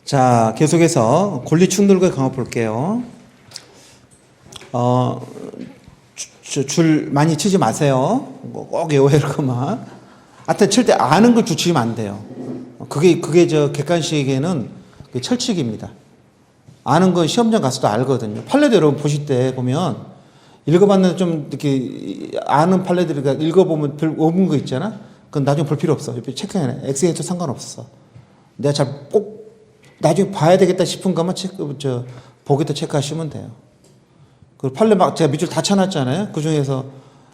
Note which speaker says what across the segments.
Speaker 1: 자, 계속해서 권리 충돌과 강화 볼게요. 줄 많이 치지 마세요. 꼭 외워야 할 것만. 하여튼 칠 때 아는 걸 주치면 안 돼요. 그게 저 객관식에는 철칙입니다. 아는 건 시험장 가서도 알거든요. 판례도 여러분 보실 때 보면 읽어봤는데 좀 이렇게 아는 판례들이니까 읽어보면 별 없는 거 있잖아. 그건 나중에 볼 필요 없어. 체크해내. X에도 상관없어. 내가 잘 꼭 나중에 봐야 되겠다 싶은 것만 보기도 체크하시면 돼요. 그 판례 막 제가 밑줄 다 쳐놨잖아요. 그 중에서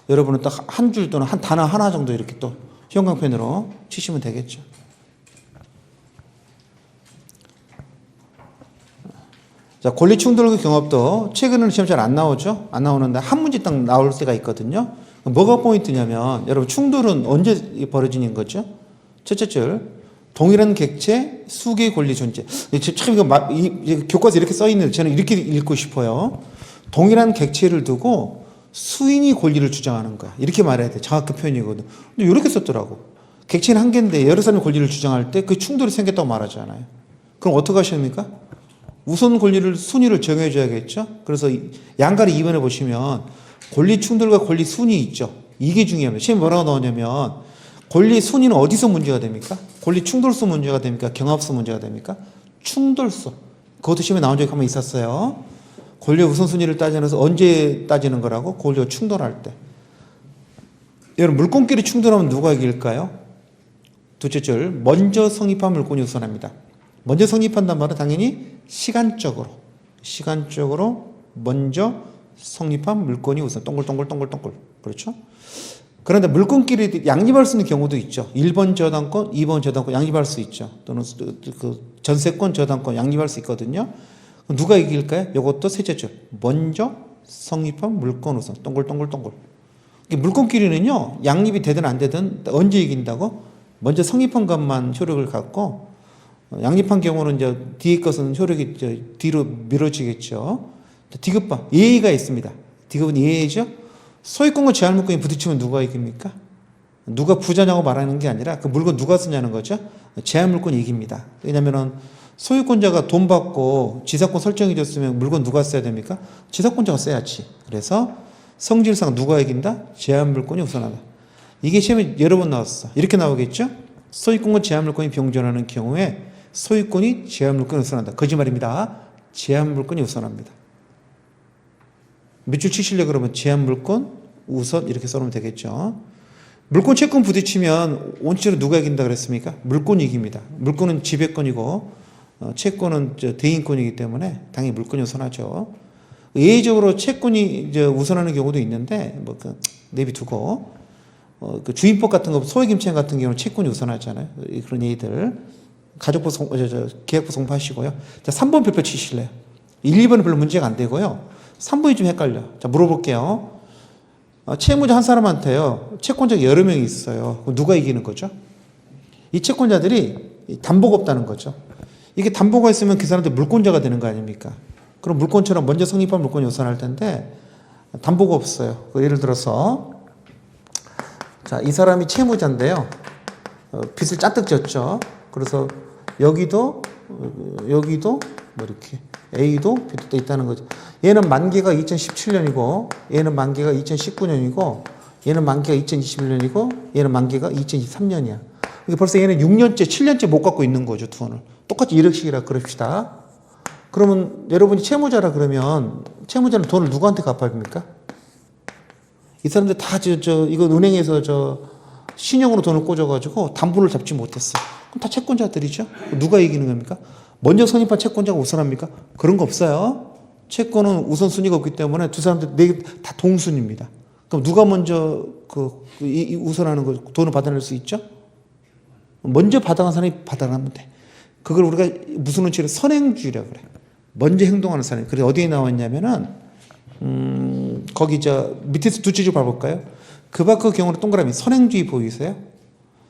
Speaker 1: 여러분은 딱 한 줄 또는 한 단어 하나 정도 이렇게 또 형광펜으로 치시면 되겠죠. 자, 권리 충돌 경합도 최근에는 시험 잘 안 나오죠? 안 나오는데 한 문제 딱 나올 때가 있거든요. 뭐가 포인트냐면 여러분 충돌은 언제 벌어지는 거죠? 첫째 줄. 동일한 객체, 수개의 권리 존재. 참 이거 교과서 이렇게 써 있는데 저는 이렇게 읽고 싶어요. 동일한 객체를 두고 수인이 권리를 주장하는 거야. 이렇게 말해야 돼. 정확한 표현이거든. 근데 이렇게 썼더라고. 객체는 한 개인데 여러 사람이 권리를 주장할 때 그 충돌이 생겼다고 말하잖아요. 그럼 어떻게 하십니까? 우선 권리를 순위를 정해 줘야겠죠. 그래서 양가리 2번에 보시면 권리 충돌과 권리 순위 있죠. 이게 중요합니다. 시험에 뭐라고 나오냐면 권리 순위는 어디서 문제가 됩니까? 권리 충돌수 문제가 됩니까? 경합수 문제가 됩니까? 충돌수. 그것도 시험에 나온 적이 한번 있었어요. 권리 우선순위를 따지면서 언제 따지는 거라고? 권리가 충돌할 때. 여러분 물건끼리 충돌하면 누가 이길까요? 둘째 줄. 먼저 성립한 물건이 우선합니다. 먼저 성립한단 말은 당연히 시간적으로 먼저 성립한 물건이 우선 동글동글. 그렇죠? 그런데 물건끼리 양립할 수 있는 경우도 있죠. 1번 저당권, 2번 저당권 양립할 수 있죠. 또는 그 전세권, 저당권 양립할 수 있거든요. 그럼 누가 이길까요? 이것도 셋째 줄. 먼저 성립한 물건 우선 동글동글. 물건끼리는요. 양립이 되든 안 되든 언제 이긴다고? 먼저 성립한 것만 효력을 갖고 양립한 경우는 이제 뒤에 것은 효력이 뒤로 미뤄지겠죠. 디귿바 예의가 있습니다. 디귿은 예의죠. 소유권과 제한물권이 부딪히면 누가 이깁니까? 누가 부자냐고 말하는 게 아니라 그 물건 누가 쓰냐는 거죠. 제한물권이 이깁니다. 왜냐하면 소유권자가 돈 받고 지사권 설정이 됐으면 물건 누가 써야 됩니까? 지사권자가 써야지. 그래서 성질상 누가 이긴다? 제한물권이 우선하다. 이게 시험에 여러 번 나왔어. 이렇게 나오겠죠? 소유권과 제한물권이 병존하는 경우에 소유권이 제한물권이 우선한다. 거짓말입니다. 제한물권이 우선합니다. 밑줄 치시려고 그러면 제한물권 우선 이렇게 써놓으면 되겠죠. 물권 채권 부딪히면 원칙으로 누가 이긴다 그랬습니까? 물권이 이깁니다. 물권은 지배권이고 채권은 대인권이기 때문에 당연히 물권이 우선하죠. 예외적으로 채권이 우선하는 경우도 있는데 내비두고 그 주임법 같은 거 소액임차인 같은 경우는 채권이 우선하잖아요. 그런 예의들 가족부 계약부 송파하시고요. 자, 3번 별표 치실래요? 1, 2번은 별로 문제가 안 되고요. 3번이 좀 헷갈려. 자, 물어볼게요. 채무자 한 사람한테요. 채권자가 여러 명이 있어요. 그럼 누가 이기는 거죠? 이 채권자들이 담보가 없다는 거죠. 이게 담보가 있으면 그 사람들 물권자가 되는 거 아닙니까? 그럼 물권처럼 먼저 성립한 물권이 우선할 텐데 담보가 없어요. 예를 들어서 자, 이 사람이 채무자인데요. 빚을 잔뜩 졌죠. 그래서 여기도 뭐 이렇게 A도 빚도 있다는 거죠. 얘는 만기가 2017년이고 얘는 만기가 2019년이고 얘는 만기가 2021년이고 얘는 만기가 2023년이야. 그러니까 벌써 얘는 6년째, 7년째 못 갖고 있는 거죠. 두 원을. 똑같이 1억씩이라 그럽시다. 그러면 여러분이 채무자라 그러면 채무자는 돈을 누구한테 갚아줍니까? 이 사람들 다 이거 은행에서 신용으로 돈을 꽂아가지고 담보를 잡지 못했어. 그럼 다 채권자들이죠. 누가 이기는 겁니까? 먼저 선입한 채권자가 우선합니까? 그런 거 없어요. 채권은 우선순위가 없기 때문에 두 사람들 네 개 다 동순입니다. 그럼 누가 먼저 우선하는 거 돈을 받아낼 수 있죠? 먼저 받아간 사람이 받아가면 돼. 그걸 우리가 무슨 원칙으로 선행주의라고 그래. 먼저 행동하는 사람이. 그래서 어디에 나왔냐면은 거기 밑에서 두째 줄 봐볼까요? 그 밖의 경우는 동그라미 선행주의 보이세요?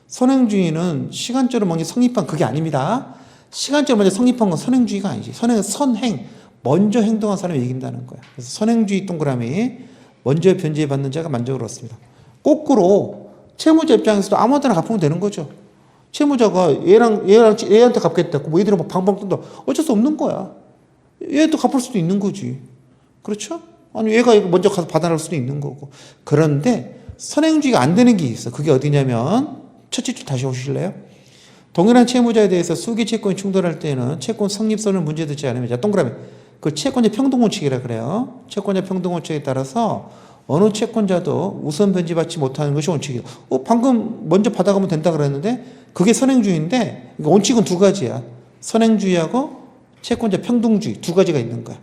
Speaker 1: 선행주의는 시간적으로 먼저 성립한 그게 아닙니다. 시간적으로 먼저 성립한 건 선행주의가 아니지. 선행 먼저 행동한 사람이 이긴다는 거야. 그래서 선행주의 동그라미 먼저 변제받는 자가 만족을 얻습니다. 거꾸로 채무자 입장에서도 아무데나 갚으면 되는 거죠. 채무자가 얘한테 갚겠다. 뭐 얘들은 막 방방 뜬다. 어쩔 수 없는 거야. 얘도 갚을 수도 있는 거지. 그렇죠? 아니, 얘가 먼저 가서 받아낼 수도 있는 거고. 그런데 선행주의가 안 되는 게 있어. 그게 어디냐면, 첫째 줄 다시 오실래요? 동일한 채무자에 대해서 수기 채권이 충돌할 때는 채권 성립선을 문제되지 않으면, 자, 동그라미. 그 채권자 평등원칙이라 그래요. 채권자 평등원칙에 따라서 어느 채권자도 우선 변제받지 못하는 것이 원칙이에요. 방금 먼저 받아가면 된다 그랬는데 그게 선행주의인데, 원칙은 두 가지야. 선행주의하고 채권자 평등주의 두 가지가 있는 거야.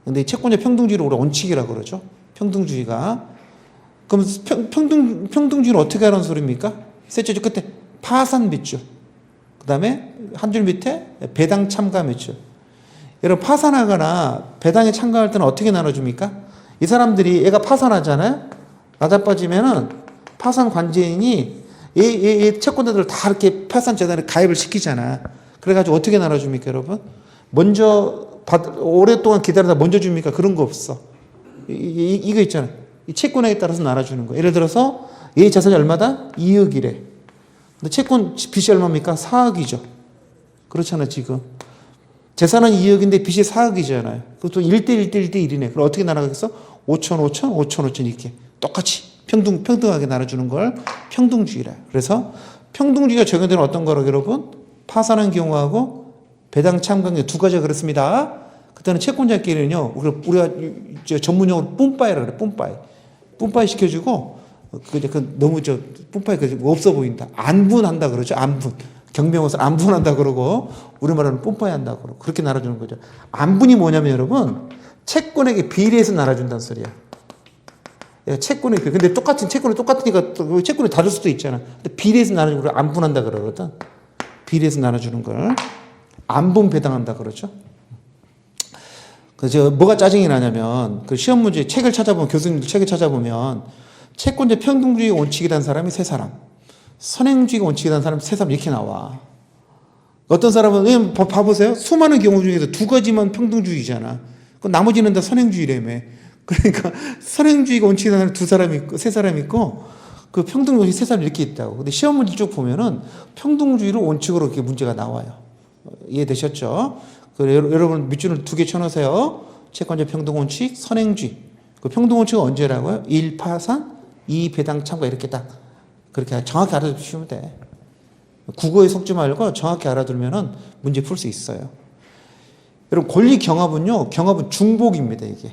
Speaker 1: 근데 이 채권자 평등주의를 우리가 원칙이라고 그러죠. 평등주의가. 그럼 평등주의를 어떻게 하라는 소리입니까? 셋째 줄 끝에 파산 밑줄. 그 다음에 한 줄 밑에 배당 참가 밑줄. 여러분, 파산하거나 배당에 참가할 때는 어떻게 나눠줍니까? 이 사람들이 얘가 파산하잖아요? 나자빠지면은 파산 관제인이 얘 채권자들을 다 이렇게 파산 재단에 가입을 시키잖아. 그래가지고 어떻게 나눠줍니까, 여러분? 오랫동안 기다리다 먼저 줍니까? 그런 거 없어. 이거 있잖아. 이 채권액에 따라서 나눠주는 거. 예를 들어서 얘 자산이 얼마다? 2억이래. 근데 채권 빚이 얼마입니까? 4억이죠. 그렇잖아, 지금. 재산은 2억인데 빚이 4억이잖아요. 그것도 1대1이네. 그럼 어떻게 나눠가겠어? 5천 이렇게. 똑같이 평등하게 나눠주는 걸 평등주의라. 그래서 평등주의가 적용되는 어떤 거라고, 여러분? 파산한 경우하고 배당 참가한 두 가지가 그렇습니다. 그때는 채권자끼리는요, 우리가 전문용어로 뿜빠이라 그래, 뿜빠이. 뿜빠이 시켜주고, 너무 뿜빠이 없어 보인다. 안분한다 그러죠, 안분. 경명어선 안분한다 그러고, 우리말로는 뿜빠이 한다 그러고, 그렇게 나눠주는 거죠. 안분이 뭐냐면 여러분, 채권에게 비례해서 나눠준다는 소리야. 채권에 근데 채권이 똑같으니까 채권이 다를 수도 있잖아. 근데 비례해서 나눠주는 걸 안분한다 그러거든. 비례해서 나눠주는 걸 안분 배당한다 그러죠. 그래서 뭐가 짜증이 나냐면, 그 시험 문제 책을 찾아보면, 교수님들 책을 찾아보면, 채권자 평등주의 원칙이라는 사람이 세 사람, 선행주의가 원칙이라는 사람이 세 사람 이렇게 나와. 어떤 사람은, 봐보세요. 수많은 경우 중에서 두 가지만 평등주의잖아. 그 나머지는 다 선행주의라며. 그러니까 선행주의가 원칙이라는 사람 세 사람 있고, 그 평등주의 세 사람 이렇게 있다고. 근데 시험 문제 쭉 보면은 평등주의를 원칙으로 이렇게 문제가 나와요. 이해되셨죠? 여러분 밑줄을 두 개 쳐놓으세요. 채권자 평등원칙, 선행주의. 그 평등원칙은 언제라고요? 1. 파산, 2. 배당 참가. 이렇게 딱 그렇게 정확히 알아두시면 돼. 국어에 속지 말고 정확히 알아두면 문제 풀 수 있어요. 여러분, 권리 경합은요, 경합은 중복입니다. 이게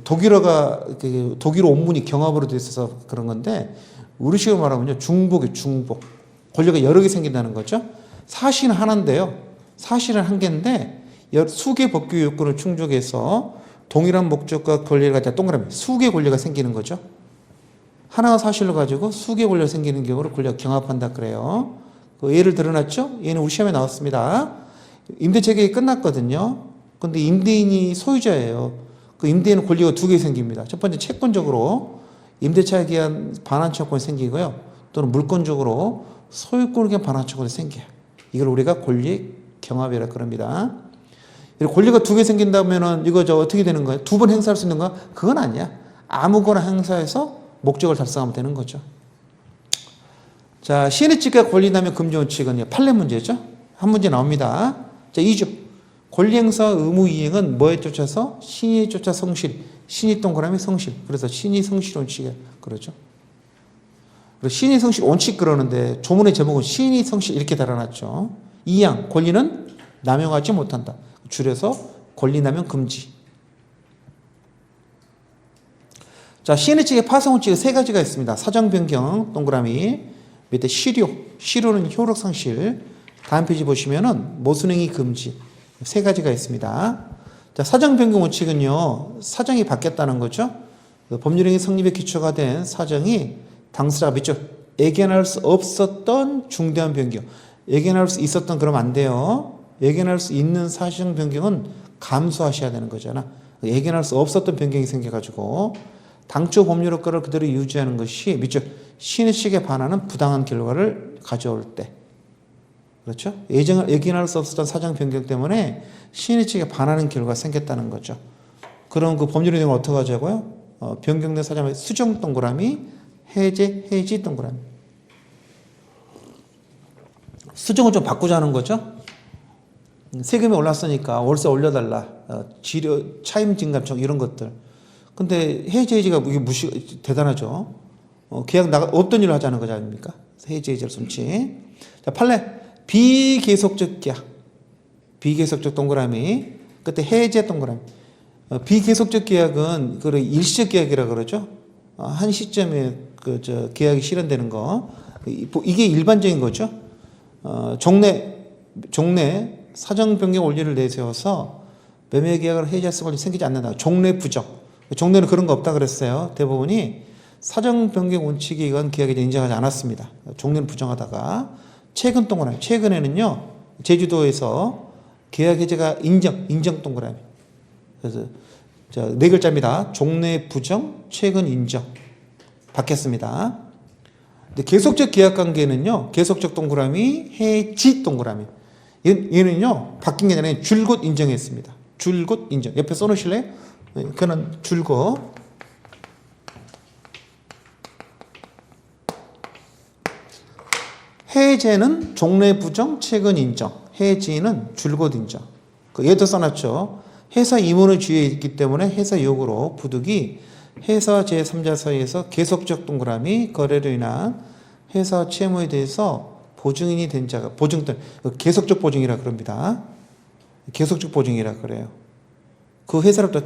Speaker 1: 독일어 원문이 경합으로 되어 있어서 그런 건데, 우리식으로 말하면요, 중복이에요. 중복. 권리가 여러 개 생긴다는 거죠. 사실은 하나인데요, 사실은 한 개인데 수개 법규 요건을 충족해서 동일한 목적과 권리를 가지고 동그라미 수개 권리가 생기는 거죠. 하나가 사실로 가지고 수개 권리가 생기는 경우를 권리가 경합한다 그래요. 그 예를 들어놨죠? 얘는 우리 시험에 나왔습니다. 임대차 계획이 끝났거든요. 근데 임대인이 소유자예요. 그 임대인은 권리가 두 개 생깁니다. 첫 번째, 채권적으로 임대차에 대한 반환청권이 생기고요. 또는 물권적으로 소유권에 대한 반환청권이 생겨요. 이걸 우리가 권리 경합이라 그럽니다. 권리가 두 개 생긴다면은 이거 어떻게 되는 거예요? 두 번 행사할 수 있는 거? 그건 아니야. 아무거나 행사해서 목적을 달성하면 되는 거죠. 자, 시인의 찌가 권리남용 금지 원칙은요, 판례 문제죠. 한 문제 나옵니다. 자, 2조. 권리 행사 의무 이행은 뭐에 쫓아서? 신의에 쫓아 성실. 신의 동그라미 성실. 그래서 신의 성실 원칙이에요. 그러죠. 신의 성실 원칙 그러는데 조문의 제목은 신의 성실 이렇게 달아놨죠. 2항 권리는 남용하지 못한다. 줄여서 권리 남용 금지. 자, 시인의 칙의 파생 원칙은 세 가지가 있습니다. 사정 변경 동그라미, 밑에 실효는 효력 상실. 다음 페이지 보시면은 모순행위 금지. 세 가지가 있습니다. 자, 사정 변경 원칙은요, 사정이 바뀌었다는 거죠. 법률행위 성립에 기초가 된 사정이 당사자가 믿죠. 예견할 수 없었던 중대한 변경. 예견할 수 있었던 그러면 안 돼요. 예견할 수 있는 사정 변경은 감수하셔야 되는 거잖아. 예견할 수 없었던 변경이 생겨가지고 당초 법률 효과를 그대로 유지하는 것이 믿죠. 신의 칙에 반하는 부당한 결과를 가져올 때. 그렇죠? 예견할 수 없었던 사정 변경 때문에 신의 칙에 반하는 결과가 생겼다는 거죠. 그럼 그 법률의 내용을 어떻게 하자고요? 변경된 사정의 수정 동그라미, 해지 동그라미. 수정을 좀 바꾸자는 거죠. 세금이 올랐으니까 월세 올려달라. 지료, 차임 증감청 이런 것들. 근데 해제해지가 이게 대단하죠. 계약 없던 일을 하자는 거지 아닙니까? 해제해지를 손치. 자, 판례. 비계속적 계약. 비계속적 동그라미. 그때 해제 동그라미. 비계속적 계약은 그 일시적 계약이라 그러죠. 한 시점에 계약이 실현되는 거. 이게 일반적인 거죠. 종래 사정 변경 원리를 내세워서 매매 계약을 해지할 수가 생기지 않는다. 종래 부정. 종래는 그런 거 없다 그랬어요. 대부분이 사정 변경 원칙에 의한 계약에 인정하지 않았습니다. 종래는 부정하다가 최근 동그라미. 최근에는요. 제주도에서 계약 해제가 인정 동그라미. 그래서 네 글자입니다. 종래 부정, 최근 인정. 바뀌었습니다. 근데 계속적 계약 관계는요. 계속적 동그라미, 해지 동그라미. 얘는요. 바뀐 게 아니라 줄곧 인정했습니다. 줄곧 인정. 옆에 써놓으실래요? 그는 줄곧. 해제는 종래 부정, 최근 인정. 해지는 줄곧 인정. 얘도 써놨죠. 회사 임원의 주의에 있기 때문에 회사 요구로 부득이 회사 제3자 사이에서 계속적 동그라미 거래로 인한 회사 채무에 대해서 보증인이 된 자가 보증들 계속적 보증이라 그럽니다. 계속적 보증이라 그래요. 그 회사로부터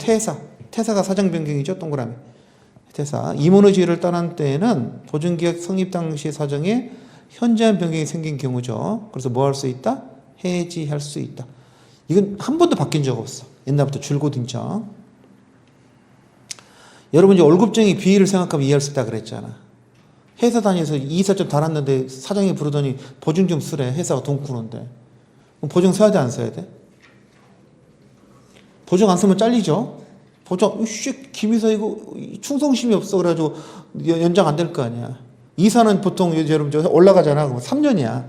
Speaker 1: 퇴사가 사정 변경이죠. 동그라미. 퇴사. 임원의 지위를 떠난 때에는 보증계약 성립 당시 사정에 현저한 변경이 생긴 경우죠. 그래서 뭐 할 수 있다? 해지할 수 있다. 이건 한 번도 바뀐 적 없어. 옛날부터 줄곧 인정. 여러분 이제 월급쟁이 비위를 생각하면 이해할 수 있다 그랬잖아. 회사 다니면서 이사 좀 달았는데 사장이 부르더니 보증 좀 쓰래. 회사가 돈 꾸는데. 그럼 보증 써야 돼 안 써야 돼? 보증 안 쓰면 잘리죠. 보증 김이사 이거 충성심이 없어 그래가지고 연장 안 될 거 아니야. 이사는 보통 여러분 올라가잖아. 그럼 3년이야.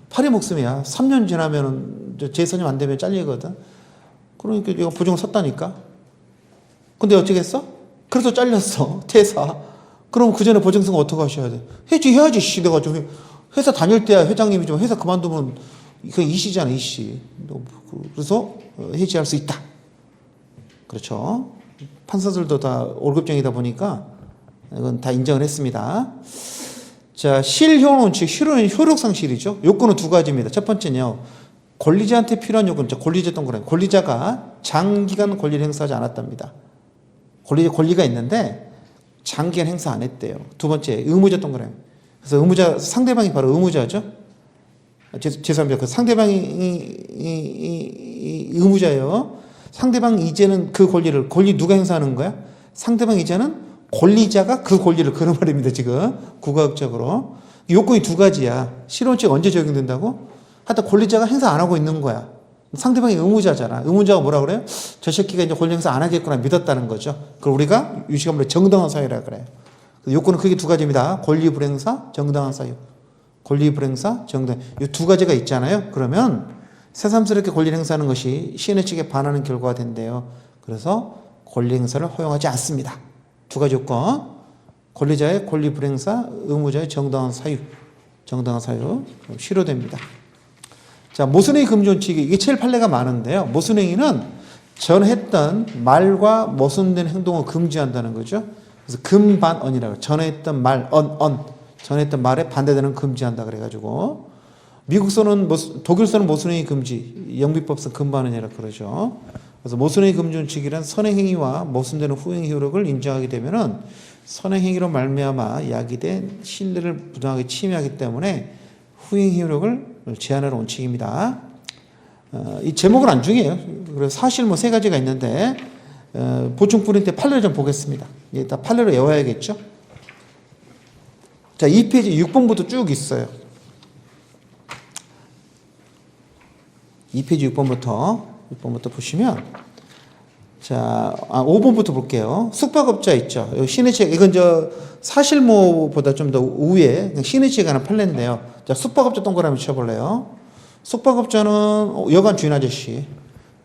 Speaker 1: 파리 목숨이야. 3년 지나면은 재선임 안 되면 잘리거든. 그러니까 내가 보증을 섰다니까. 근데 어쩌겠어? 그래서 잘렸어. 퇴사. 그럼 그 전에 보증 쓴 거 어떻게 하셔야 돼? 해야지. 내가 좀 회사 다닐 때야 회장님이 좀 회사 그만두면 그 이씨잖아, 이씨. 그래서 해지할 수 있다. 그렇죠. 판사들도 다 월급쟁이다 보니까 이건 다 인정을 했습니다. 자, 실효능 원칙, 실효는 효력상실이죠. 요건은 두 가지입니다. 첫 번째는요. 권리자한테 필요한 요건, 권리자 동그라미. 권리자가 장기간 권리를 행사하지 않았답니다. 권리가 있는데 장기간 행사 안 했대요. 두 번째, 의무자 동그라미. 그래서 의무자, 상대방이 바로 의무자죠. 죄송합니다. 그 상대방이 의무자예요. 상대방 이제는 그 권리 누가 행사하는 거야? 상대방 이제는 권리자가 그 권리를 그런 말입니다. 지금 국가학적으로. 요건이 두 가지야. 실효원칙 언제 적용된다고? 하여튼 권리자가 행사 안 하고 있는 거야. 상대방이 의무자잖아. 의무자가 뭐라 그래요? 저 새끼가 이제 권리 행사 안 하겠구나 믿었다는 거죠. 그걸 우리가 유식함으로 정당한 사유라 그래요. 요건은 크게 두 가지입니다. 권리 불행사, 정당한 사유. 권리 불행사, 정당. 이 두 가지가 있잖아요. 그러면 새삼스럽게 권리 행사하는 것이 시인의 측에 반하는 결과가 된대요. 그래서 권리 행사를 허용하지 않습니다. 두 가지 요건. 권리자의 권리 불행사, 의무자의 정당한 사유. 정당한 사유. 실효됩니다. 자, 모순행위 금지 원칙이 이게 제일 판례가 많은데요. 모순행위는 전했던 말과 모순된 행동을 금지한다는 거죠. 그래서 금반언이라고. 전했던 말, 전했던 말에 반대되는 금지한다 그래가지고 미국서는 독일서는 모순행위 금지, 영미법상 금반언이라고 그러죠. 그래서 모순행위 금지 원칙이란 선행행위와 모순되는 후행 효력을 인정하게 되면은 선행행위로 말미암아 야기된 신뢰를 부당하게 침해하기 때문에 후행 효력을 제한하는 원칙입니다. 이 제목은 안 중요해요. 그래서 사실 세 가지가 있는데 보충 프린트 판례를 좀 보겠습니다. 일단 판례로 외워야겠죠. 자, 2페이지 6번부터 쭉 있어요. 2페이지 6번부터 보시면 자, 5번부터 볼게요. 숙박업자 있죠. 신의책, 이건 사실모보다 좀 더 우위에 신의책에 관한 판례인데요. 자, 숙박업자 동그라미 쳐볼래요. 숙박업자는 여관 주인 아저씨.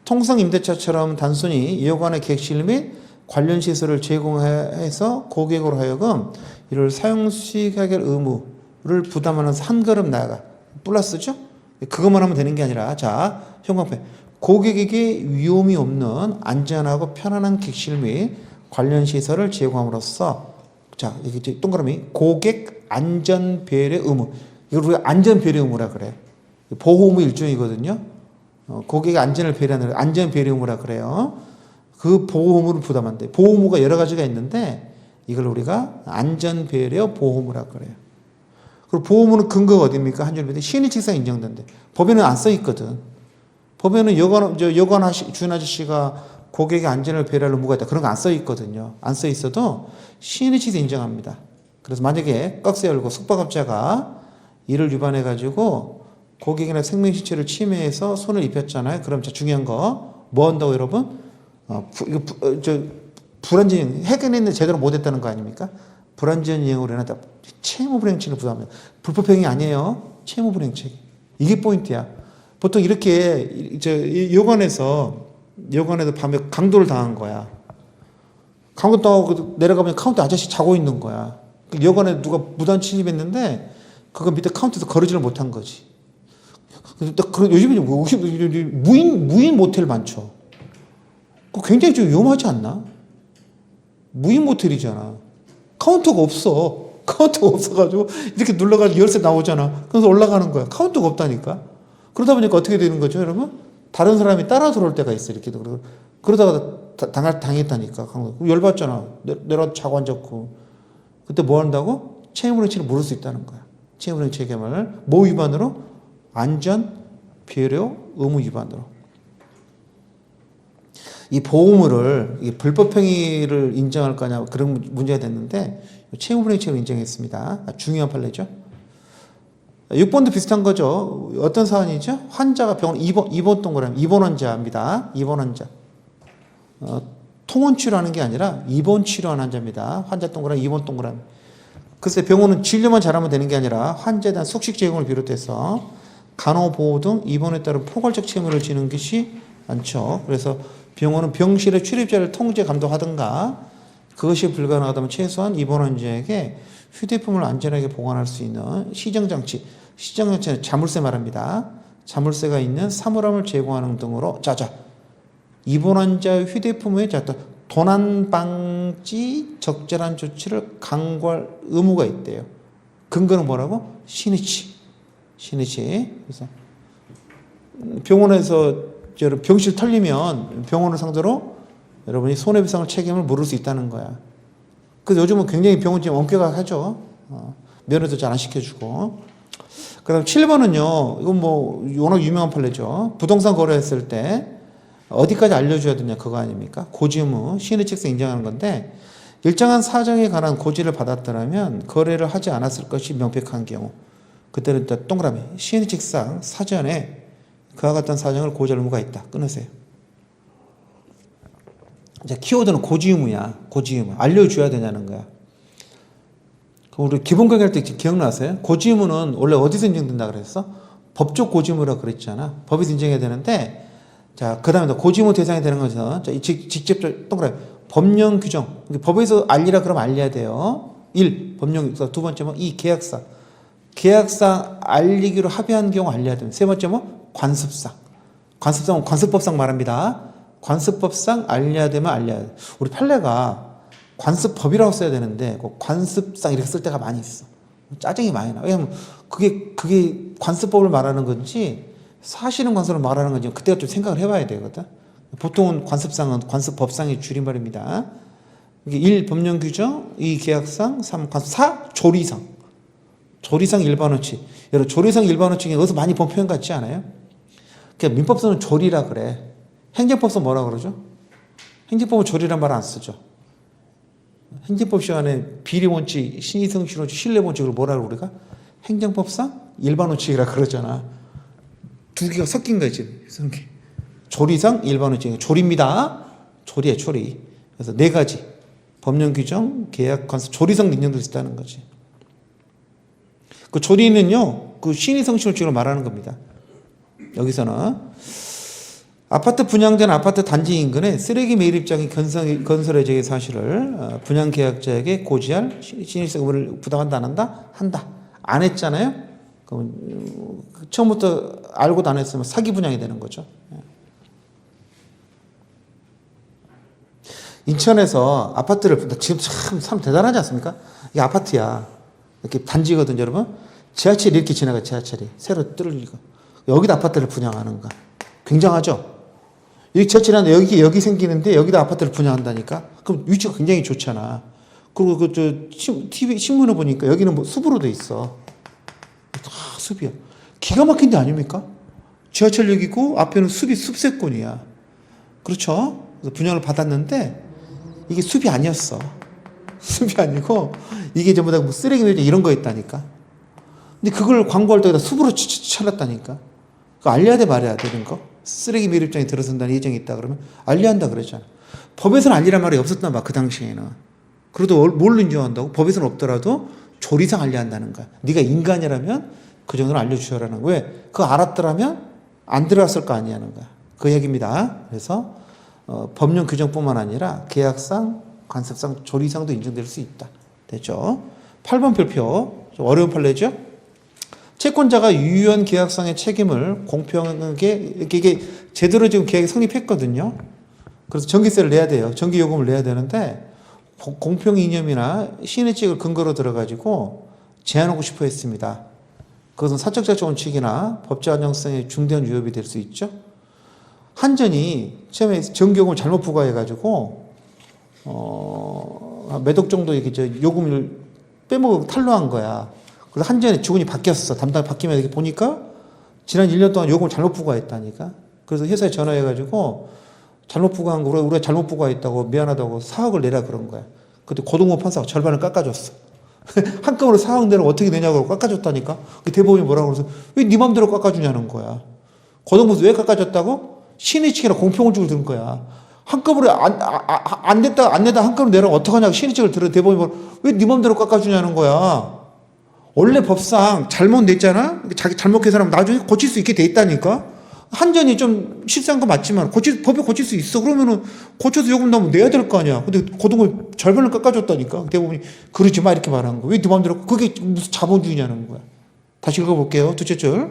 Speaker 1: 통상 임대차처럼 단순히 여관의 객실 및 관련 시설을 제공해서 고객으로 하여금 이를 사용 수익하게 할 의무를 부담하는 한 걸음 나아가 플러스죠? 그것만 하면 되는 게 아니라, 자, 형광펜. 고객에게 위험이 없는 안전하고 편안한 객실 및 관련 시설을 제공함으로써, 자, 여기 동그라미, 고객 안전 배려 의무. 이걸 우리가 안전 배려 의무라 그래. 보호 의무 일종이거든요. 고객의 안전을 배려하는 안전 배려 의무라 그래요. 그 보호 의무를 부담한대. 보호 의무가 여러 가지가 있는데 이걸 우리가 안전 배려 보호 의무라 그래요. 그리고 보호 의무는 근거가 어디입니까? 한준입니다. 시행령칙상 인정된대. 법에는 안 써 있거든. 법에는 여관 주인 아저씨가 고객의 안전을 배려할 의무가 있다. 그런 거 안 써 있거든요. 안 써 있어도 시행령칙상 인정합니다. 그래서 만약에 꺽쇠 열고 숙박업자가 이를 위반해가지고 고객이나 생명신체를 침해해서 손을 입혔잖아요. 그럼 중요한 거 뭐 한다고 여러분? 불안전 해결했는데 제대로 못했다는 거 아닙니까? 불안전 이행으로 인한 채무불이행책을 부담합니다. 불법행위 아니에요. 채무불이행책. 이게 포인트야. 보통 이렇게 여관에서 밤에 강도를 당한 거야. 강도 당하고 내려가면 카운터 아저씨 자고 있는 거야. 여관에 누가 무단 침입했는데 그거 밑에 카운터에서 거르지를 못한 거지. 요즘에 무인 모텔 많죠. 그거 굉장히 좀 위험하지 않나? 무인 모텔이잖아. 카운터가 없어. 카운터가 없어가지고 이렇게 눌러가지고 열쇠 나오잖아. 그래서 올라가는 거야. 카운터가 없다니까. 그러다 보니까 어떻게 되는 거죠, 여러분? 다른 사람이 따라 들어올 때가 있어. 이렇게 그러다가 당했다니까. 열받잖아. 내려 자고 앉았고. 그때 뭐 한다고? 채무불이행책을 물을 수 있다는 거야. 채무불이행책 책임을 뭐 위반으로? 안전 배려 의무 위반으로. 이 보호물을 불법행위를 인정할 거냐 그런 문제가 됐는데 채무불이행책을 인정했습니다. 중요한 판례죠. 6번도 비슷한 거죠. 어떤 사안이죠? 환자가 병원 입원 동그라미 입원 환자입니다. 입원 환자. 통원 치료하는 게 아니라 입원 치료하는 환자입니다. 환자 동그라미 입원 동그라미. 글쎄 병원은 진료만 잘하면 되는 게 아니라 환자에 대한 숙식 제공을 비롯해서 간호보호 등 입원에 따른 포괄적 책임을 지는 것이 많죠. 그래서 병원은 병실의 출입자를 통제 감독하든가 그것이 불가능하다면 최소한 입원 환자에게 휴대폰을 안전하게 보관할 수 있는 시정장치는 자물쇠 말합니다. 자물쇠가 있는 사물함을 제공하는 등으로 입원 환자의 휴대폰에 도난 방지 적절한 조치를 강구할 의무가 있대요. 근거는 뭐라고? 신의치. 그래서 병원에서 병실 털리면 병원을 상대로 여러분이 손해배상 책임을 물을 수 있다는 거야. 그래서 요즘은 굉장히 병원 지금 엄격하죠. 면회도 잘 안 시켜주고. 그 다음 7번은요. 이건 워낙 유명한 판례죠. 부동산 거래했을 때 어디까지 알려줘야 되냐 그거 아닙니까? 고지 의무, 시행령칙상 인정하는 건데 일정한 사정에 관한 고지를 받았더라면 거래를 하지 않았을 것이 명백한 경우 그때는 동그라미 시행령칙상 사전에 그와 같은 사정을 고지할 의무가 있다. 끊으세요. 자, 키워드는 고지 의무야. 고지 의무. 알려줘야 되냐는 거야. 우리 기본 강의할 때 기억나세요? 고지 의무는 원래 어디서 인정된다 그랬어? 법적 고지 의무라고 그랬잖아. 법에서 인정해야 되는데 자, 그 다음에 고지 의무 대상이 되는 것은 직접 동그라미 법령 규정. 법에서 알리라 그러면 알려야 돼요. 1. 법령 규정. 두 번째 2. 계약상 알리기로 합의한 경우 알려야 됩니다. 세 번째 관습상. 관습상은 관습법상 말합니다. 관습법상 알려야 되면 알려야 돼. 우리 판례가 관습법이라고 써야 되는데 관습상 이렇게 쓸 때가 많이 있어. 짜증이 많이 나. 왜냐면 그게 관습법을 말하는 건지 사실은 관습을 말하는 건지 그때가 좀 생각을 해봐야 되거든. 보통은 관습상은 관습법상의 줄임말입니다. 1. 법령 규정, 2. 계약상, 3. 관습, 4. 조리상. 조리상 일반원칙. 여러분 조리상 일반원칙이 어디서 많이 본 표현 같지 않아요? 그러니까 민법서는 조리라 그래. 행정법서 뭐라 그러죠? 행정법은 조리란 말 안 쓰죠. 행정법 시간에 비리원칙, 신의성실원칙, 신뢰원칙을 뭐라고 우리가? 행정법상 일반원칙이라 그러잖아. 두 개가 섞인 거지. 조리상 일반원칙. 조리입니다. 조리야 조리. 그래서 네 가지. 법령 규정, 계약, 관습, 조리상 능력들이 있다는 거지. 그 조리는요, 그 신의성실원칙을 말하는 겁니다. 여기서는 아파트 분양된 아파트 단지 인근에 쓰레기 매립장이 건설해질 사실을 분양계약자에게 고지할 신의성 의무를 부담한다 안 한다? 한다. 안 했잖아요? 그럼 처음부터 알고도 안 했으면 사기 분양이 되는 거죠. 인천에서 아파트를 지금 참 사람 대단하지 않습니까? 이게 아파트야. 이렇게 단지거든요, 여러분. 지하철이 이렇게 지나가 지하철이 새로 뚫리고 여기다 아파트를 분양하는 거야. 굉장하죠. 이 지하철이 하는데 여기 생기는데 여기다 아파트를 분양한다니까. 그럼 위치가 굉장히 좋잖아. 그리고 TV 신문을 보니까 여기는 뭐 숲으로 돼 있어. 다 숲이야. 기가 막힌 데 아닙니까? 지하철역이고 앞에는 숲이 숲세권이야. 그렇죠? 그래서 분양을 받았는데 이게 숲이 아니었어. 숲이 아니고 이게 전부 다 뭐 쓰레기 밀장 이런 거였다니까. 근데 그걸 광고할 때다 숲으로 쳐놨다니까. 그거 알려야 돼 말해야 되는 거. 쓰레기 밀입장에 들어선다는 예정이 있다 그러면 알려야 한다 그랬잖아. 법에서는 알리란 말이 없었단 말이야 그 당시에는. 그래도 뭘로 인정한다고? 법에서는 없더라도 조리상 알려야 한다는 거야. 네가 인간이라면 그 정도는 알려주셔라는 거야. 왜? 그거 알았더라면 안 들어갔을 거 아니냐는 거야. 그 얘기입니다. 그래서 법령 규정뿐만 아니라 계약상, 관습상, 조리상도 인정될 수 있다. 됐죠? 8번 별표. 좀 어려운 판례죠? 채권자가 유효한 계약상의 책임을 공평하게 이게 제대로 지금 계약이 성립했거든요. 그래서 전기세를 내야 돼요. 전기요금을 내야 되는데 공평 이념이나 신의칙을 근거로 들어가지고 제한하고 싶어 했습니다. 그것은 사적 자치 원칙이나 법적 안정성에 중대한 위협이 될 수 있죠. 한전이 처음에 전기요금을 잘못 부과해가지고 몇 억 정도 이렇게 요금을 빼먹고 탈루한 거야. 그래서 한전의 직원이 바뀌었어. 담당이 바뀌면 이렇게 보니까 지난 1년 동안 요금을 잘못 부과했다니까. 그래서 회사에 전화해가지고 잘못 부과한 거 우리가 잘못 부과했다고 미안하다고 4억을 내라 그런 거야. 그때 고등법 판사가 절반을 깎아줬어. 한꺼번에 4억 내라 어떻게 내냐고 깎아줬다니까. 대법원이 뭐라고 그래서 왜 네 맘대로 깎아주냐는 거야. 고등법에서 왜 깎아줬다고? 신의칙이나 공평원칙을 든 거야. 한꺼번에 안 내다 한꺼번에 내라면 어떡하냐고 신의칙을 들어 대법원이 왜 네 맘대로 깎아주냐는 거야. 원래 법상 잘못 냈잖아? 자기 잘못 계산하면 나중에 고칠 수 있게 돼 있다니까? 한전이 좀 실수한 거 맞지만, 법에 고칠 수 있어. 그러면은, 고쳐서 요금 나오면 내야 될 거 아니야. 근데 고등을 절반을 깎아줬다니까. 대부분이, 그러지 마. 이렇게 말하는 거야. 왜 네 마음대로, 그게 무슨 자본주의냐는 거야. 다시 읽어볼게요. 둘째 줄.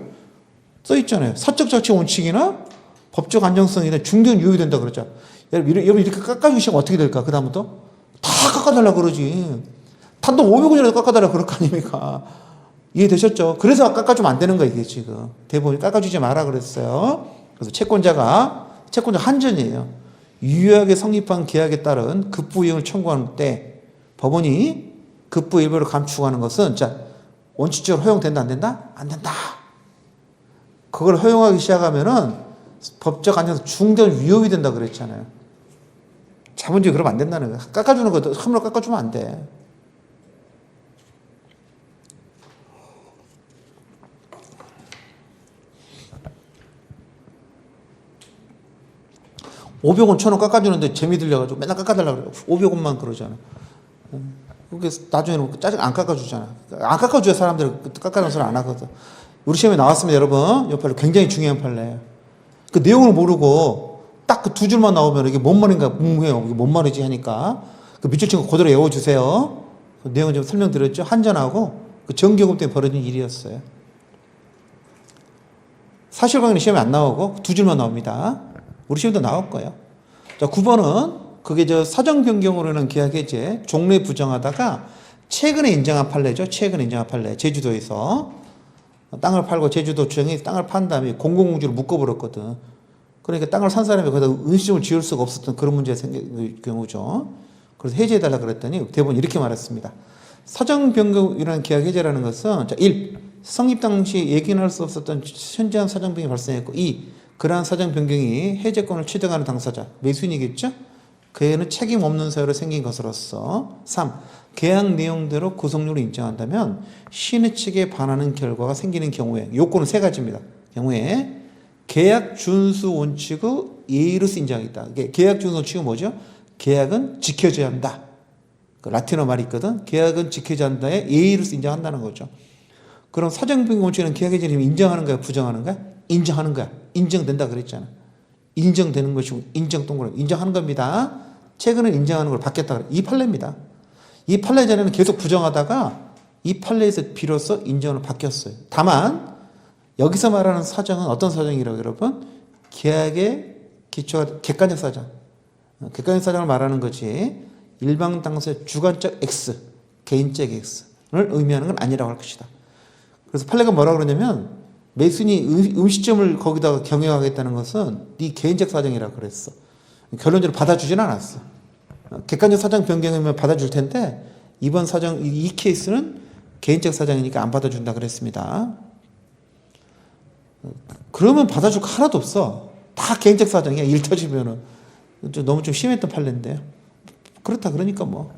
Speaker 1: 써있잖아요. 사적 자치 원칙이나 법적 안정성이나 중대한 유효이 된다 그랬잖아. 여러분, 이렇게 깎아주시면 어떻게 될까? 그다음부터? 다 깎아달라 그러지. 단돈 500원이라도 깎아달라 그럴 거 아닙니까? 이해되셨죠? 그래서 깎아주면 안 되는 거야, 이게 지금. 대법원이 깎아주지 마라 그랬어요. 그래서 채권자 한전이에요. 유효하게 성립한 계약에 따른 급부 이행을 청구하는 때 법원이 급부 일부를 감축하는 것은 원칙적으로 허용된다, 안 된다? 안 된다. 그걸 허용하기 시작하면은 법적 안정성 중대한 위협이 된다 그랬잖아요. 자본주의 그러면 안 된다는 거야. 깎아주는 것도 함부로 깎아주면 안 돼. 500원, 1000원 깎아주는데 재미 들려가지고 맨날 깎아달라고 그래요. 500원만 그러잖아. 그래서 나중에는 짜증 안 깎아주잖아. 안 깎아줘야 사람들이 깎아주는 소리 안 하거든. 우리 시험에 나왔습니다, 여러분. 이 판례 굉장히 중요한 판례예요. 그 내용을 모르고 딱 그 두 줄만 나오면 이게 뭔 말인가 궁금해요. 이게 뭔 말이지 하니까. 그 밑줄 친구 그대로 외워주세요. 그 내용을 좀 설명드렸죠. 한전하고 그 전기요금 때문에 벌어진 일이었어요. 사실관계는 시험에 안 나오고 두 줄만 나옵니다. 우리 시험도 나올 거예요. 자, 9번은 그게 사정 변경으로는 계약 해제, 종래 부정하다가 최근에 인정한 판례죠. 최근에 인정한 판례. 제주도에서 땅을 팔고 제주도 주정이 땅을 판 다음에 공공공주로 묶어버렸거든. 그러니까 땅을 산 사람이 거기다 음식점을 지을 수가 없었던 그런 문제가 생긴 경우죠. 그래서 해제해달라 그랬더니 대법원이 이렇게 말했습니다. 사정 변경이라는 계약 해제라는 것은 1. 성립 당시 예견할 수 없었던 현저한 사정 변경이 발생했고 2. 그러한 사정 변경이 해제권을 취득하는 당사자, 매수인이겠죠? 그에는 책임 없는 사유로 생긴 것으로서 3. 계약 내용대로 구속률을 인정한다면 신의 측에 반하는 결과가 생기는 경우에 요건은 세 가지입니다. 경우에 계약 준수 원칙의 예의로서 인정하겠다. 계약 준수 원칙은 뭐죠? 계약은 지켜져야 한다. 그 라틴어 말이 있거든. 계약은 지켜져야 한다의 예의로서 인정한다는 거죠. 그럼 사정 변경 원칙은 계약 해제를 인정하는 거야, 부정하는 거야? 인정하는 거야. 인정된다 그랬잖아. 인정되는 것이고 인정 동그라미 인정하는 겁니다. 최근에 인정하는 걸 받겠다 그래. 이 판례입니다. 이 판례 전에는 계속 부정하다가 이 판례에서 비로소 인정을 바뀌었어요. 다만 여기서 말하는 사정은 어떤 사정이라고 여러분? 계약의 기초가 객관적 사정. 객관적 사정을 말하는 거지 일방 당사의 주관적 X, 개인적 X를 의미하는 건 아니라고 할 것이다. 그래서 판례가 뭐라고 그러냐면 메이슨이 음식점을 거기다가 경영하겠다는 것은 네 개인적 사정이라고 그랬어. 결론적으로 받아주진 않았어. 객관적 사정 변경이면 받아줄 텐데 이번 사정 이 케이스는 개인적 사정이니까 안 받아준다 그랬습니다. 그러면 받아줄 거 하나도 없어. 다 개인적 사정이야. 일 터지면은 너무 좀 심했던 판례인데요. 그렇다 그러니까 뭐.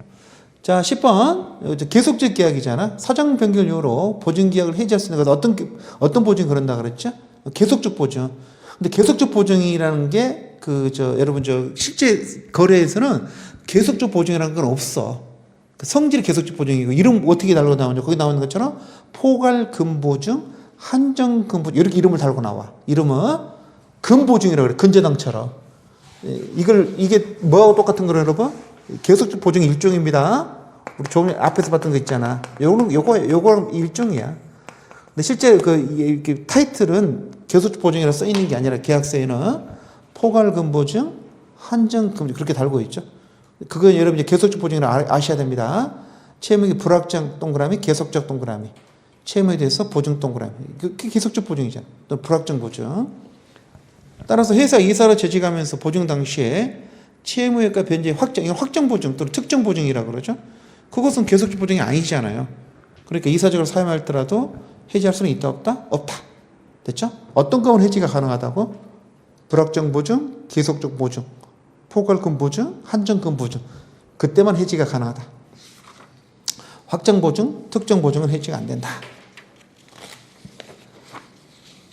Speaker 1: 자 10번 계속적 계약이잖아. 사정 변경 이후로 보증계약을 해지할 수 있는 것은 어떤 보증이 그런다 그랬죠? 계속적 보증. 근데 계속적 보증이라는 게 여러분 실제 거래에서는 계속적 보증이라는 건 없어. 성질이 계속적 보증이고 이름 어떻게 달고 나오냐? 거기 나오는 것처럼 포괄 금보증, 한정 금보증 이렇게 이름을 달고 나와. 이름은 금보증이라고 그래. 근저당처럼. 이게 뭐하고 똑같은 거로 여러분? 계속적 보증 일종입니다. 우리 조금 앞에서 봤던 거 있잖아. 요거랑 일종이야. 근데 실제 이렇게 타이틀은 계속적 보증이라 써 있는 게 아니라 계약서에는 포괄 금보증, 한정 금보증 그렇게 달고 있죠. 그건 여러분 이제 계속적 보증을 아셔야 됩니다. 채무기 불확정 동그라미, 계속적 동그라미. 채무에 대해서 보증 동그라미. 그게 계속적 보증이잖아. 또 불확정 보증. 따라서 회사 이사로 재직하면서 보증 당시에 채무액과 변제의 확정, 이건 확정 보증 또는 특정 보증이라고 그러죠. 그것은 계속적 보증이 아니잖아요. 그러니까 이사적으로 사용하더라도 해지할 수는 있다 없다? 없다. 됐죠? 어떤 경우는 해지가 가능하다고? 불확정 보증, 계속적 보증, 포괄금 보증, 한정금 보증. 그때만 해지가 가능하다. 확정 보증, 특정 보증은 해지가 안 된다.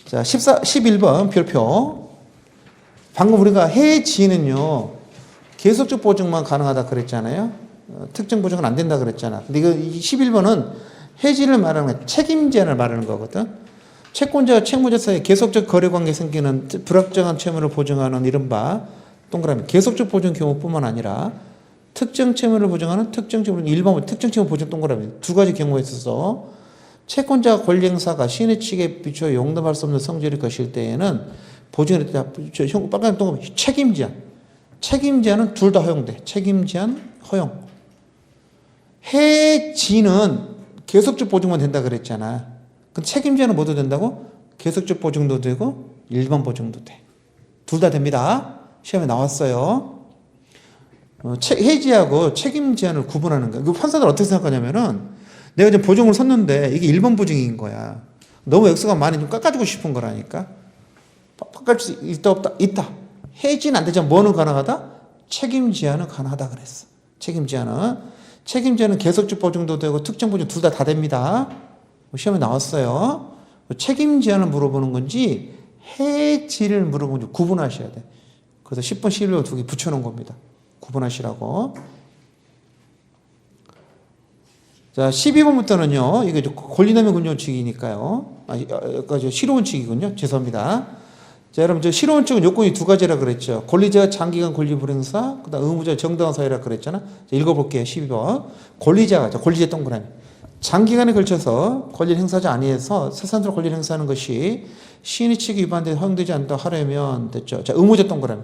Speaker 1: 자, 11번 별표. 방금 우리가 해지는요, 계속적 보증만 가능하다 그랬잖아요. 특정 보증은 안 된다 그랬잖아. 근데 이거 11번은 해지를 말하는 거야. 책임 제한을 말하는 거거든. 채권자와 채무자 사이에 계속적 거래 관계 생기는 불확정한 채무를 보증하는 이른바 동그라미 계속적 보증 경우뿐만 아니라 특정 채무를 보증하는 특정 채무 일반 특정 채무 보증 동그라미 두 가지 경우에 있어서 채권자 권리 행사가 시인의 측에 비추어 용납할 수 없는 성질일 것일 때에는 보증을 빨간 동그라미 책임 제한. 책임 제한은 둘 다 허용돼. 책임 제한 허용. 해지는 계속적 보증만 된다 그랬잖아. 그 책임 제한은 뭐도 된다고? 계속적 보증도 되고 일반 보증도 돼. 둘 다 됩니다. 시험에 나왔어요. 해지하고 책임 제한을 구분하는 거야. 그 판사들 어떻게 생각하냐면은 내가 지금 보증을 섰는데 이게 일반 보증인 거야. 너무 액수가 많이 좀 깎아주고 싶은 거라니까. 깎을 수 있다 없다? 있다. 해지는 안 되지만 뭐는 가능하다? 책임 제한은 가능하다 그랬어. 책임 제한은 계속적 보증도 되고 특정 보증 둘 다 됩니다. 시험에 나왔어요. 책임 제한을 물어보는 건지 해지를 물어보는 건지 구분하셔야 돼. 그래서 10번 11번 두 개 붙여놓은 겁니다. 구분하시라고. 자, 12번부터는요, 이게 권리남용 근저원칙이니까요. 실효원칙이군요. 죄송합니다. 자, 여러분, 실효원칙은 요건이 두 가지라 그랬죠. 권리자가 장기간 권리 불행사, 그 다음 의무자 정당한 사유라 그랬잖아. 자, 읽어볼게요. 12번. 권리자가, 권리자 동그라미. 장기간에 걸쳐서 권리를 행사하지 아니해서 세산으로 권리를 행사하는 것이 시인의 측이 위반돼 허용되지 않다 하려면 됐죠. 자, 의무자 동그라미.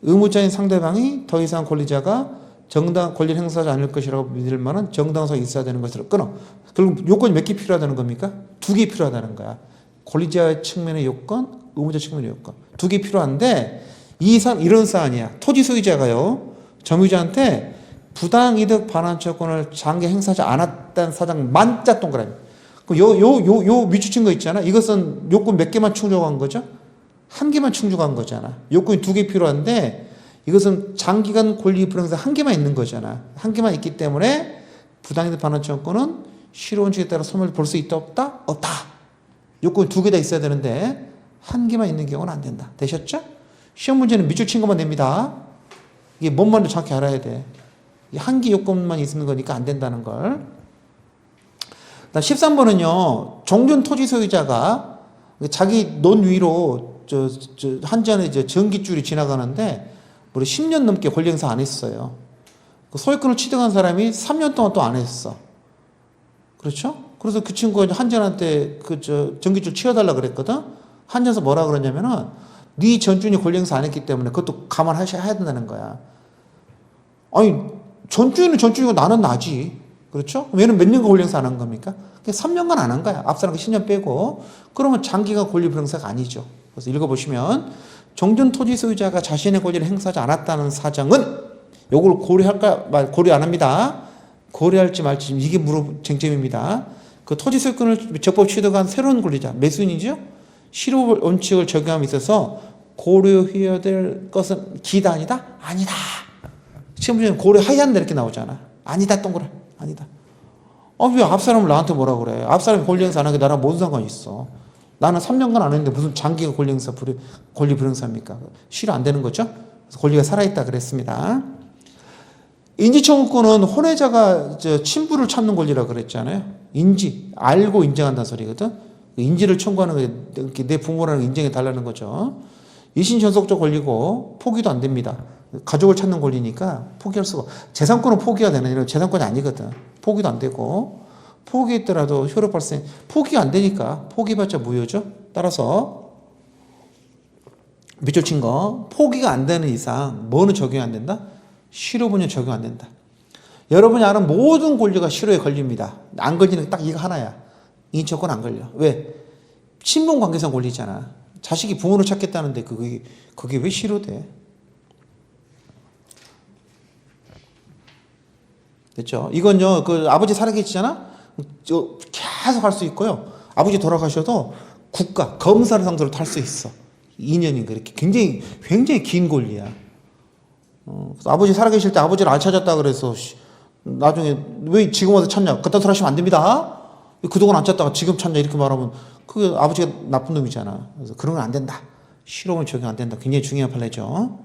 Speaker 1: 의무자인 상대방이 더 이상 권리자가 정당 권리를 행사하지 않을 것이라고 믿을 만한 정당성이 있어야 되는 것으로 끊어. 결국 요건이 몇 개 필요하다는 겁니까? 두 개 필요하다는 거야. 권리자 측면의 요건, 의무자 측면의 요건. 두 개 필요한데 이런 사안이야. 토지 소유자가요. 점유자한테 부당이득 반환 채권을 장기 행사하지 않았다는 사장 만자 동그라미. 요 밑줄친 거 있잖아. 이것은 요건 몇 개만 충족한 거죠? 한 개만 충족한 거잖아. 요건이 두 개 필요한데 이것은 장기간 권리 불행사 한 개만 있는 거잖아. 한 개만 있기 때문에 부당이득 반환 채권은 실효원칙에 따라 소멸 볼 수 있다 없다? 없다. 요건이 두 개 다 있어야 되는데 한 개만 있는 경우는 안 된다. 되셨죠? 시험 문제는 밑줄 친 것만 냅니다. 이게 뭔 말인지 정확히 알아야 돼. 한 개 요건만 있는 거니까 안 된다는 걸. 13번은요. 종전 토지 소유자가 자기 논 위로 한전에 전기줄이 지나가는데 우리 10년 넘게 권리 행사 안 했어요. 그 소유권을 취득한 사람이 3년 동안 또 안 했어. 그렇죠? 그래서 그 친구가 한전한테 전기줄 치워달라 그랬거든? 한전에서 뭐라 그러냐면은, 네 전주인이 권리행사 안 했기 때문에 그것도 감안하셔야 된다는 거야. 아니, 전주인은 전주인이고 나는 나지. 그렇죠? 얘는 몇 년간 권리행사 안 한 겁니까? 3년간 안 한 거야. 앞사람 10년 빼고. 그러면 장기간 권리불행사가 아니죠. 그래서 읽어보시면, 정전 토지 소유자가 자신의 권리를 행사하지 않았다는 사정은, 요걸 고려할까, 고려 안 합니다. 고려할지 말지, 지금 이게 쟁점입니다. 그 토지 소유권을 적법 취득한 새로운 권리자, 매수인이죠? 실효 원칙을 적용함에 있어서 고려해야 될 것은 기다 아니다? 아니다. 시험문제는 고려해야 한다 이렇게 나오잖아. 아니다 동그라. 아니다. 왜 앞사람을 나한테 뭐라 그래? 앞사람이 권리행사 안 하게 나랑 뭔 상관이 있어? 나는 3년간 안 했는데 무슨 장기가 권리 불행사입니까? 실효 안 되는 거죠? 그래서 권리가 살아있다 그랬습니다. 인지청구권은 혼외자가 친부를 찾는 권리라고 그랬잖아요. 알고 인정한다는 소리거든. 인지를 청구하는 게 내 부모라는 인정해 달라는 거죠. 이신전속적 권리고 포기도 안 됩니다. 가족을 찾는 권리니까 포기할 수가. 재산권은 포기가 되는 이런 재산권이 아니거든. 포기도 안 되고 포기했더라도 효력 발생 포기가 안 되니까 포기해봤자 무효죠. 따라서 밑줄 친 거 포기가 안 되는 이상 뭐는 적용이 안 된다? 실효분야 적용 안 된다. 여러분이 아는 모든 권리가 실효에 걸립니다. 안 걸리는 게 딱 이거 하나야. 인척권 안 걸려. 왜? 친분 관계상 권리잖아. 자식이 부모를 찾겠다는데 그게 왜 실효돼? 됐죠? 이건요, 아버지 살아계시잖아? 계속 할 수 있고요. 아버지 돌아가셔도 검사를 상대로 탈 수 있어. 2년인 거 이렇게 굉장히 긴 권리야. 그래서 아버지 살아계실 때 아버지를 안 찾았다 그래서 나중에 왜 지금 와서 찾냐? 그딴 소리 하시면 안 됩니다. 그동안 안 찾다가 지금 찾냐? 이렇게 말하면 그게 아버지가 나쁜 놈이잖아. 그래서 그런 건 안 된다. 실효는 적용 안 된다. 굉장히 중요한 판례죠.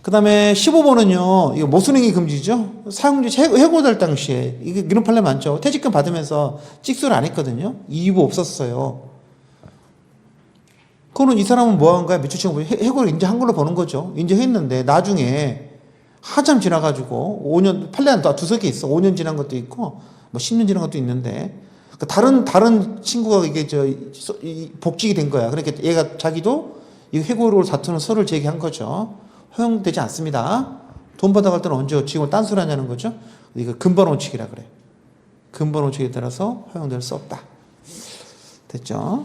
Speaker 1: 그 다음에 15번은요, 이거 모순행위 금지죠? 사용지 해고될 당시에, 이런 판례 많죠? 퇴직금 받으면서 찍소를 안 했거든요? 이의부 없었어요. 그거는 이 사람은 뭐 한 거야? 미추칭 해고를 인정한 걸로 보는 거죠. 인정했는데, 나중에 한참 지나가지고, 5년, 판례는 두세 개 있어. 5년 지난 것도 있고, 10년 지난 것도 있는데, 다른 친구가 이게 복직이 된 거야. 그러니까 얘가 자기도 이 해고를 다투는 서류를 제기한 거죠. 허용되지 않습니다. 돈 받아갈 때는 언제 지금 딴소리 하냐는 거죠. 이거 근본 원칙이라 그래. 근본 원칙에 따라서 허용될 수 없다. 됐죠?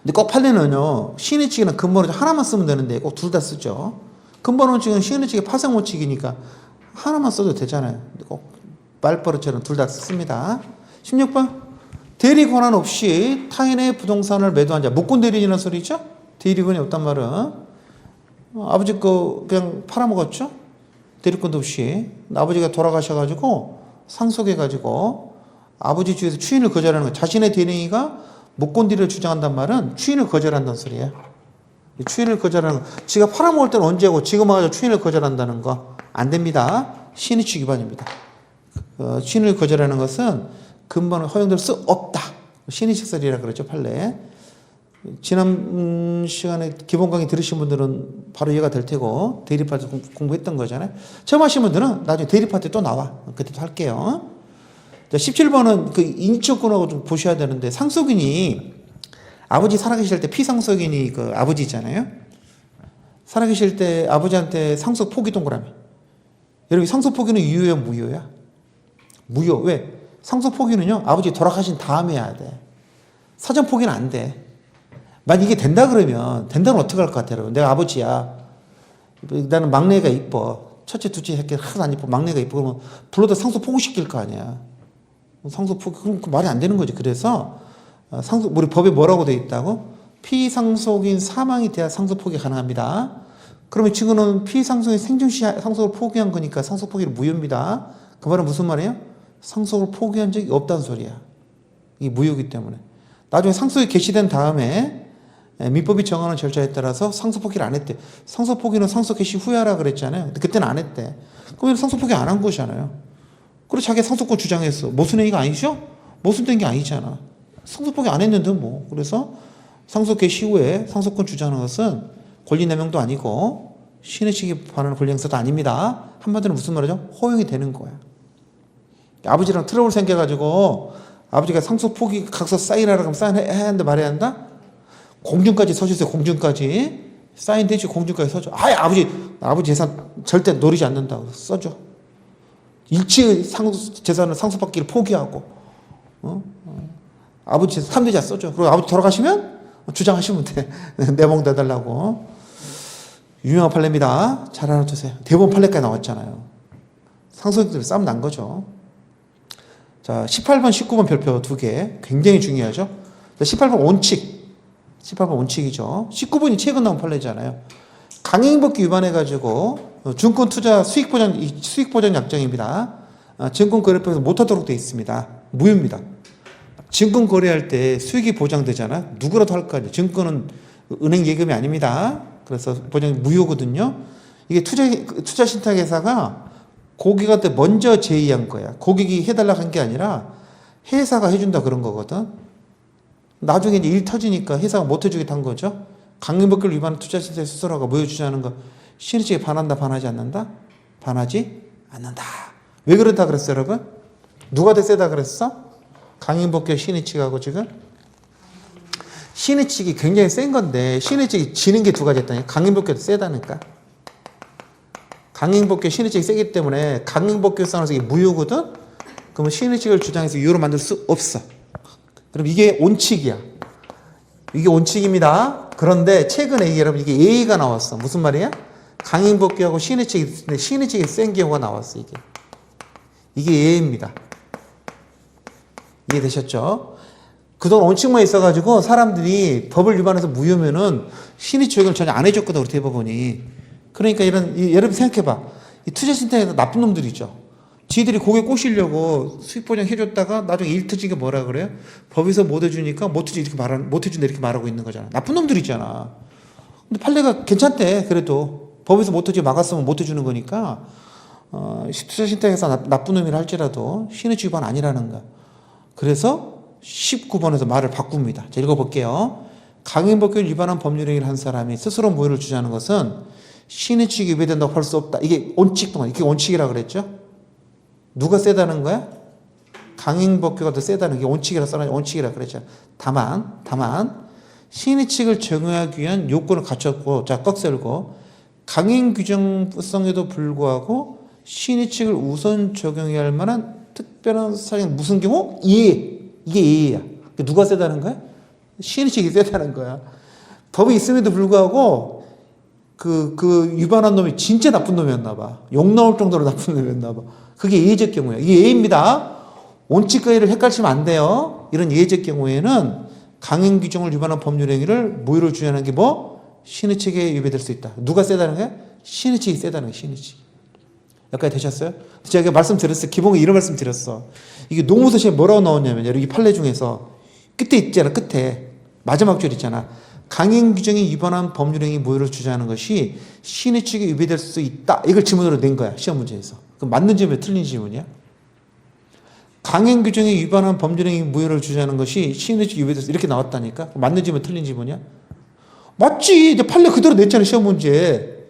Speaker 1: 근데 꼭 판례는요, 시인의 측에는 근본 원칙 하나만 쓰면 되는데 꼭 둘 다 쓰죠. 근본 원칙은 시인의 측의 파생 원칙이니까 하나만 써도 되잖아요. 근데 꼭 말버릇처럼 둘 다 씁니다. 16번. 대리 권한 없이 타인의 부동산을 매도한 자. 무권 대리인이라는 소리죠? 대리권이 없단 말은 아버지 거 그냥 팔아먹었죠? 대리권도 없이. 아버지가 돌아가셔가지고 상속해가지고 아버지 주에서 추인을 거절하는 거. 자신의 대리인이가 무권 대리를 주장한단 말은 추인을 거절한다는 소리예요. 추인을 거절하는 거. 지가 팔아먹을 때는 언제 하고 지금 와서 추인을 거절한다는 거 안 됩니다. 신의취 위반입니다. 추인을 거절하는 것은 근본은 허용될 수 없다. 신의식설이라 그러죠, 판례. 지난 시간에 기본 강의 들으신 분들은 바로 이해가 될 테고 대리파 때 공부했던 거잖아요. 처음 하신 분들은 나중에 대리파 때 또 나와. 그때 또 할게요. 자, 17번은 인척권하고 좀 보셔야 되는데 상속인이 아버지 살아계실 때 피상속인이 아버지잖아요. 살아계실 때 아버지한테 상속 포기 동그라미. 여러분 상속 포기는 유효야 무효야? 무효. 왜? 상속 포기는요 아버지 돌아가신 다음에 해야 돼. 사전 포기는 안 돼. 만약 이게 된다 그러면 된다면 어떻게 할 것 같아요? 여러분? 내가 아버지야. 나는 막내가 이뻐. 첫째, 둘째 새끼 하나도 안 이뻐. 막내가 이뻐. 그러면 불러다 상속 포기시킬 거 아니야. 상속 포기 그럼 그 말이 안 되는 거지. 그래서 우리 법에 뭐라고 돼 있다고? 피상속인 사망이 돼야 상속 포기 가능합니다. 그러면 지금은 피상속인 생존시 상속을 포기한 거니까 상속 포기는 무효입니다. 그 말은 무슨 말이에요? 상속을 포기한 적이 없다는 소리야. 이게 무효이기 때문에. 나중에 상속이 개시된 다음에 민법이 정하는 절차에 따라서 상속 포기를 안 했대. 상속 포기는 상속 개시 후에 하라 그랬잖아요. 근데 그때는 안 했대. 그럼 상속 포기 안 한 거잖아요. 그리고 자기 상속권 주장했어. 모순행위가 아니죠? 모순된 게 아니잖아. 상속 포기 안 했는데 뭐. 그래서 상속 개시 후에 상속권 주장하는 것은 권리 남용도 아니고 신의 측에 반하는 권리 행사도 아닙니다. 한마디로 무슨 말이죠? 허용이 되는 거야. 아버지랑 트러블 생겨가지고 아버지가 상속 포기 각서 사인하라고 하면 사인해야 한다 말해야 한다? 공증까지 서주세요. 공증까지. 사인 대신 공증까지 서줘. 아버지 재산 절대 노리지 않는다고 써줘. 일체의 재산을 상속받기를 포기하고 아버지 3대자 써줘. 그리고 아버지 돌아가시면 주장하시면 돼. 내몽 대달라고. 유명한 판례입니다. 잘 알아두세요. 대법원 판례까지 나왔잖아요. 상속인들 싸움 난 거죠. 자, 18번, 19번 별표 2개 굉장히 중요하죠. 자, 18번 원칙. 18번 원칙이죠. 19번이 최근 나온 판례잖아요. 강행법규 위반해가지고 증권 투자 수익보장 약정입니다. 증권거래법에서 못하도록 되어 있습니다. 무효입니다. 증권 거래할 때 수익이 보장되잖아. 누구라도 할 거 아니에요. 증권은 은행 예금이 아닙니다. 그래서 보장이 무효거든요. 이게 투자신탁회사가 고객한테 먼저 제의한 거야. 고객이 해달라고 한 게 아니라 회사가 해준다 그런 거거든. 나중에 이제 일 터지니까 회사가 못 해주겠다 한 거죠. 강행법규를 위반한 투자신탁 스스로가 무효 주장하는 거 신의 측에 반한다 반하지 않는다? 반하지 않는다. 왜 그렇다 그랬어요 여러분? 누가 더 세다 그랬어? 강행법규 신의 측하고 지금? 신의 측이 굉장히 센 건데 신의 측이 지는 게 두 가지 있다니. 강행법규도 세다니까. 강행법규 신의 측이 세기 때문에 강행법규 싸움에서 이게 무효거든? 그러면 신의 측을 주장해서 유효로 만들 수 없어. 그럼 이게 원칙이야. 이게 원칙입니다. 그런데 최근에 여러분 이게 예의가 나왔어. 무슨 말이야? 강행법규하고 신의 측이 있는데 신의 측이 센 경우가 나왔어. 이게 예의입니다. 이해되셨죠? 그동안 원칙만 있어가지고 사람들이 법을 위반해서 무효면은 신의 적용을 전혀 안 해줬거든 우리 대법원이. 그러니까 여러분 생각해봐. 이 투자신탁에서 나쁜 놈들이죠. 지들이 고개 꼬시려고 수익보장 해줬다가 나중에 일 터지게 뭐라 그래요? 법에서 못 해주니까 못 해준다 이렇게 말하고 있는 거잖아. 나쁜 놈들이잖아. 근데 판례가 괜찮대. 그래도 법에서 못 해주고 막았으면 못 해주는 거니까 투자신탁에서 나쁜 놈이라 할지라도 신의 위반 아니라는 거야. 그래서 19번에서 말을 바꿉니다. 자, 읽어볼게요. 강행법규를 위반한 법률행위를 한 사람이 스스로 무효를 주장하는 것은 신의 측이 위배된다고 할 수 없다. 이게 원칙 동안 이게 원칙이라고 그랬죠? 누가 세다는 거야? 강행법규가 더 세다는 게 원칙이라 써놔. 원칙이라 그랬죠. 다만 신의 측을 적용하기 위한 요건을 갖췄고, 자, 꺽 세우고 강행 규정성에도 불구하고 신의 측을 우선 적용해야 할 만한 특별한 사정 무슨 경우? 이게 예의야. 누가 세다는 거야? 신의 측이 세다는 거야. 법이 있음에도 불구하고 그 위반한 놈이 진짜 나쁜 놈이었나 봐. 욕 나올 정도로 나쁜 놈이었나 봐. 그게 예의적 경우야. 이게 예의입니다. 원칙과 예의를 헷갈리시면 안 돼요. 이런 예의적 경우에는 강행 규정을 위반한 법률 행위를 무효를 주장하는 게 뭐? 신의 측에 위배될 수 있다. 누가 세다는 거야? 신의 측이 세다는 거야. 신의 측. 여기까지 되셨어요? 제가 말씀드렸어요. 기본에 이런 말씀 드렸어. 이게 노무서시에 뭐라고 나오냐면 여기 판례 중에서 끝에 있잖아. 끝에 마지막 줄 있잖아. 강행 규정이 위반한 법률행위 무효를 주장하는 것이 신의 측에 위배될 수 있다. 이걸 지문으로 낸 거야. 시험 문제에서. 그럼 맞는 질문이야? 틀린 질문이야? 강행 규정이 위반한 법률행위 무효를 주장하는 것이 신의 측에 위배될 수 이렇게 나왔다니까? 맞는 질문 틀린 질문이야? 맞지. 이제 판례 그대로 냈잖아. 시험 문제.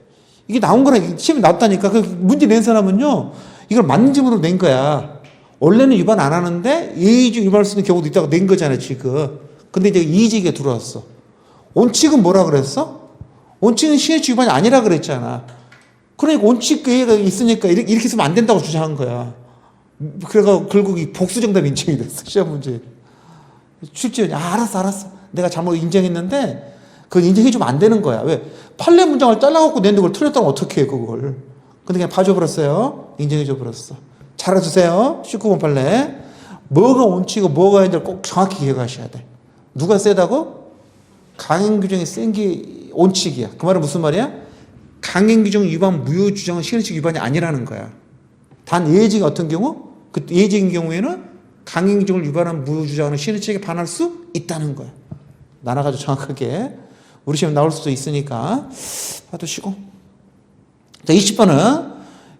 Speaker 1: 이게 나온 거라 시험에 나왔다니까. 그 문제 낸 사람은요. 이걸 맞는 질문으로 낸 거야. 원래는 위반 안 하는데 예의적 위반할 수 있는 경우도 있다고 낸 거잖아. 지금. 근데 이제 이의제기가 들어왔어. 원칙은 뭐라 그랬어? 원칙은 신의 측 위반이 아니라 그랬잖아. 그러니까 원칙 예의가 있으니까 이렇게 쓰면 안 된다고 주장한 거야. 그래서 결국 이 복수정답 인정이 됐어. 시험 문제. 출제원이 알았어. 내가 잘못 인정했는데 그건 인정해주면 안 되는 거야. 왜? 판례 문장을 잘라갖고 냈는데 그걸 틀렸다면 어떻게 해 그걸. 근데 그냥 봐줘버렸어요. 인정해줘버렸어. 잘 알아주세요. 19번 판례. 뭐가 원칙이고 뭐가 아닌지를 꼭 정확히 기억하셔야 돼. 누가 세다고? 강행 규정이 센 게 원칙이야. 그 말은 무슨 말이야? 강행 규정 위반 무효 주장은 신의 측 위반이 아니라는 거야. 단 예의적인 어떤 경우? 그 예의적인 경우에는 강행 규정을 위반한 무효 주장은 신의 측에 반할 수 있다는 거야. 나눠가지고 정확하게 우리 시험 나올 수도 있으니까 봐두시고. 자, 20번은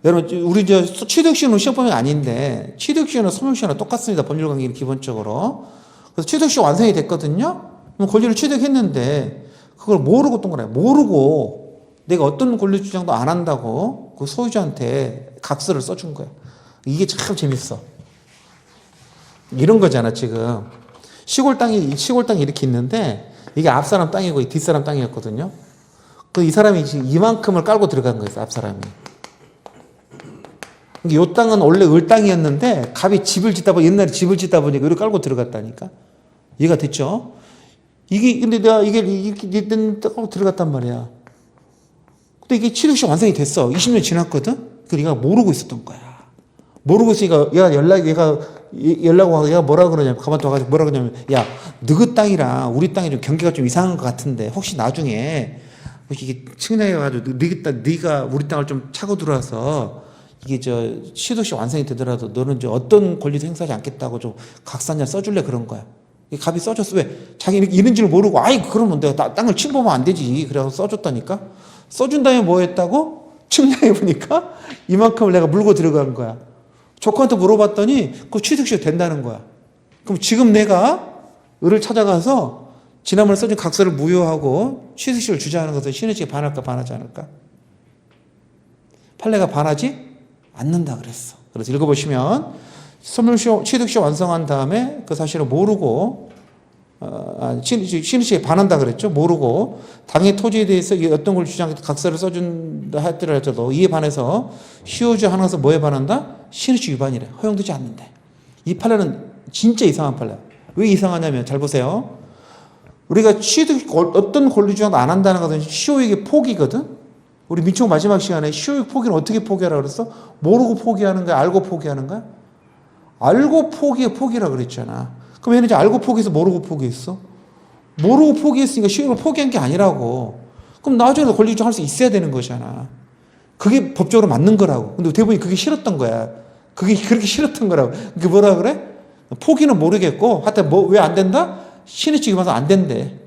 Speaker 1: 여러분 우리 취득시효는 시험범위 아닌데 취득시효는 소명시효나 똑같습니다. 법률관계는 기본적으로. 그래서 취득시효 완성이 됐거든요. 그럼 권리를 취득했는데 그걸 모르고 동그라미 모르고 내가 어떤 권리 주장도 안 한다고 그 소유자한테 각서를 써준 거야. 이게 참 재밌어. 이런 거잖아, 지금. 시골 땅이 이렇게 있는데, 이게 앞사람 땅이고, 뒷사람 땅이었거든요. 이 사람이 지금 이만큼을 깔고 들어간 거였어, 앞사람이. 이 땅은 원래 을 땅이었는데, 갑이 옛날에 집을 짓다 보니까 이렇게 깔고 들어갔다니까. 이해가 됐죠? 근데 내가 이렇게 깔고 들어갔단 말이야. 근데 이게 취득시 완성이 됐어. 20년 지났거든? 그 얘가 모르고 있었던 거야. 모르고 있으니까 얘가 연락 와서 얘가 뭐라 그러냐면, 가만히 와가지고 뭐라 그러냐면, 야, 너그 땅이랑 우리 땅이 좀 경계가 좀 이상한 것 같은데, 혹시 나중에 이게 측량해가지고 네가 우리 땅을 좀 차고 들어와서 이게 취득시 완성이 되더라도 너는 어떤 권리도 행사하지 않겠다고 좀 각서냐 써줄래 그런 거야. 갑이 써줬어. 왜? 자기 이런 줄 모르고, 그러면 내가 땅을 침범하면 안 되지. 그래서 써줬다니까? 써준 다음에 뭐 했다고? 측량해보니까 이만큼을 내가 물고 들어간 거야. 조카한테 물어봤더니 그 취득시 된다는 거야. 그럼 지금 내가 을을 찾아가서 지난번에 써준 각서를 무효하고 취득시를 주장하는 것은 신의 반할까 반하지 않을까? 판례가 반하지 않는다 그랬어. 그래서 읽어보시면 취득시 완성한 다음에 그 사실을 모르고 신의시에 반한다 그랬죠. 모르고 당의 토지에 대해서 어떤 걸 주장해서 각서를 써준다 하더라도 이에 반해서 시효주 하나서 뭐에 반한다? 신의시 위반이래. 허용되지 않는데. 이 판례는 진짜 이상한 판례야. 왜 이상하냐면 잘 보세요. 우리가 어떤 권리 주장도 안 한다는 것은 시효익의 포기거든. 우리 민총 마지막 시간에 시효익 포기는 어떻게 포기하라 그랬어? 모르고 포기하는 거야? 알고 포기하는 거야? 알고 포기라 그랬잖아. 그럼 얘는 이제 알고 포기해서 모르고 포기했어? 모르고 포기했으니까 시효를 포기한 게 아니라고. 그럼 나중에 권리 주장할 수 있어야 되는 거잖아. 그게 법적으로 맞는 거라고. 근데 대부분이 그게 싫었던 거야. 그게 그렇게 싫었던 거라고. 그게 뭐라 그래? 포기는 모르겠고, 하여튼 왜 안 된다? 신의치 위반해서 안 된대.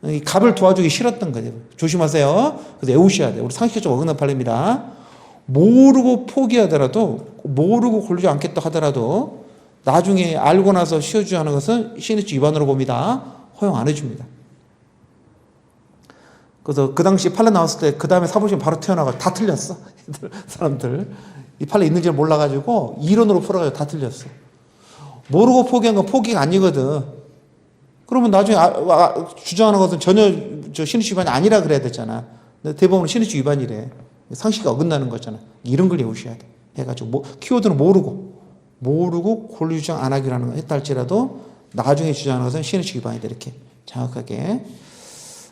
Speaker 1: 이 갑을 도와주기 싫었던 거예요. 조심하세요. 그래서 외우셔야 돼. 우리 상식에 좀 어긋난 판례입니다. 모르고 포기하더라도, 모르고 권리주장 않겠다 하더라도 나중에 알고 나서 시효주장하는 것은 신의치 위반으로 봅니다. 허용 안 해줍니다. 그래서 그 당시 판례 나왔을 때 그 다음에 사무실 바로 튀어나가 다 틀렸어. 사람들. 이 판례 있는지를 몰라가지고 이론으로 풀어가지고 다 틀렸어. 모르고 포기한 건 포기가 아니거든. 그러면 나중에 주장하는 것은 전혀 신의치 위반이 아니라 그래야 되잖아. 근데 대법원은 신의치 위반이래. 상식이 어긋나는 거잖아. 이런 걸 외우셔야 돼. 해가지고 키워드는 모르고 권리 주장 안 하기로 하는 거 했다 할지라도 나중에 주장하는 것은 신의치 위반이다. 이렇게 정확하게.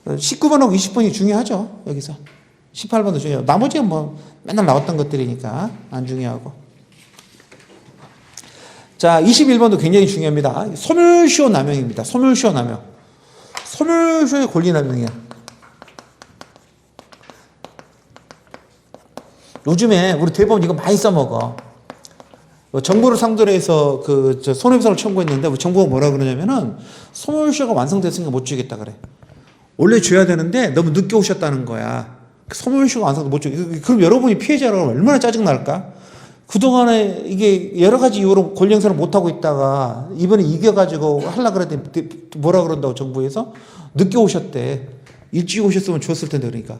Speaker 1: 19번하고 20번이 중요하죠. 여기서. 18번도 중요하고. 나머지는 뭐 맨날 나왔던 것들이니까 안 중요하고. 자, 21번도 굉장히 중요합니다. 소멸시효 남용입니다. 소멸시효 남용. 소멸시효의 권리 남용이야. 요즘에 우리 대법원 이거 많이 써먹어. 정부를 상대로 해서 손해배상을 청구했는데 우리 정부가 뭐라 그러냐면은 소멸시효가 완성됐으니까 못 주겠다 그래. 원래 줘야 되는데 너무 늦게 오셨다는 거야. 소멸시효가 완성돼서 못 주겠다. 그럼 여러분이 피해자라고 얼마나 짜증날까? 그동안에 이게 여러 가지 이유로 권리 행사를 못하고 있다가 이번에 이겨가지고 하려고 그랬더니 뭐라 그런다고 정부에서? 늦게 오셨대. 일찍 오셨으면 좋았을 텐데 그러니까.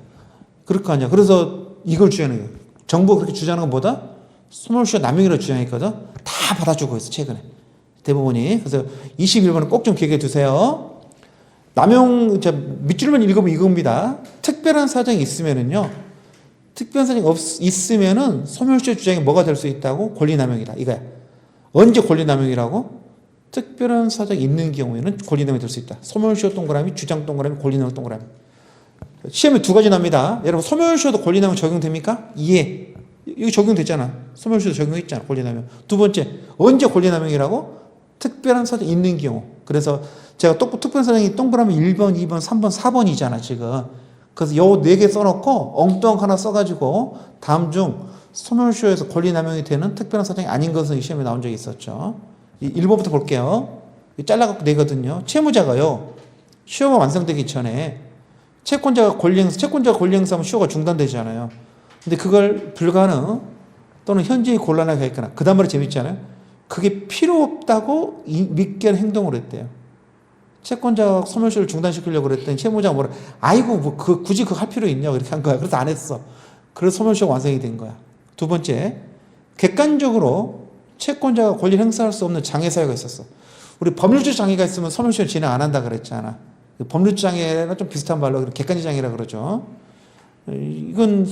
Speaker 1: 그럴 거 아니야. 그래서 이걸 주장하는 거예요. 정부가 그렇게 주장하는 것보다 소멸시효 남용이라고 주장했거든. 다 받아주고 있어 최근에. 대법원이. 그래서 21번은 꼭 좀 기억해 두세요. 남용, 밑줄만 읽으면 이겁니다. 특별한 사정이 있으면은요. 특별한 사정이 있으면은 소멸시효 주장이 뭐가 될 수 있다고? 권리남용이다. 이거야. 언제 권리남용이라고? 특별한 사정이 있는 경우에는 권리남용이 될 수 있다. 소멸시효 동그라미, 주장 동그라미, 권리남용 동그라미. 시험에 두 가지 납니다. 여러분 소멸시효도 권리남용 적용됩니까? 예. 이거 적용됐잖아. 소멸시효도 적용했잖아. 권리남용. 두 번째, 언제 권리남용이라고? 특별한 사정이 있는 경우. 그래서 제가 특별한 사정이 동그라미 1번, 2번, 3번, 4번이잖아 지금. 그래서 요 4개 써놓고 엉뚱한 하나 써가지고 다음 중 소멸시효에서 권리남용이 되는 특별한 사정이 아닌 것은 시험에 나온 적이 있었죠. 1번부터 볼게요. 잘라갖고 내거든요. 채무자가요. 시효가 완성되기 전에 채권자가 권리행사하면 시효가 중단되잖아요. 근데 그걸 불가능 또는 현재의 곤란하게 하거나 그 다음 말이 재밌잖아요. 그게 필요 없다고 믿게 하는 행동을 했대요. 채권자가 소멸시효를 중단시키려고 그랬더니 채무자가 뭐라 아이고 뭐 굳이 그거 할 필요 있냐 이렇게 한 거야. 그래서 안 했어. 그래서 소멸시효가 완성이 된 거야. 두 번째, 객관적으로 채권자가 권리를 행사할 수 없는 장애 사유가 있었어. 우리 법률적 장애가 있으면 소멸시효를 진행 안 한다 그랬잖아. 법률적 장애랑 좀 비슷한 말로 객관적 장애라 그러죠. 이건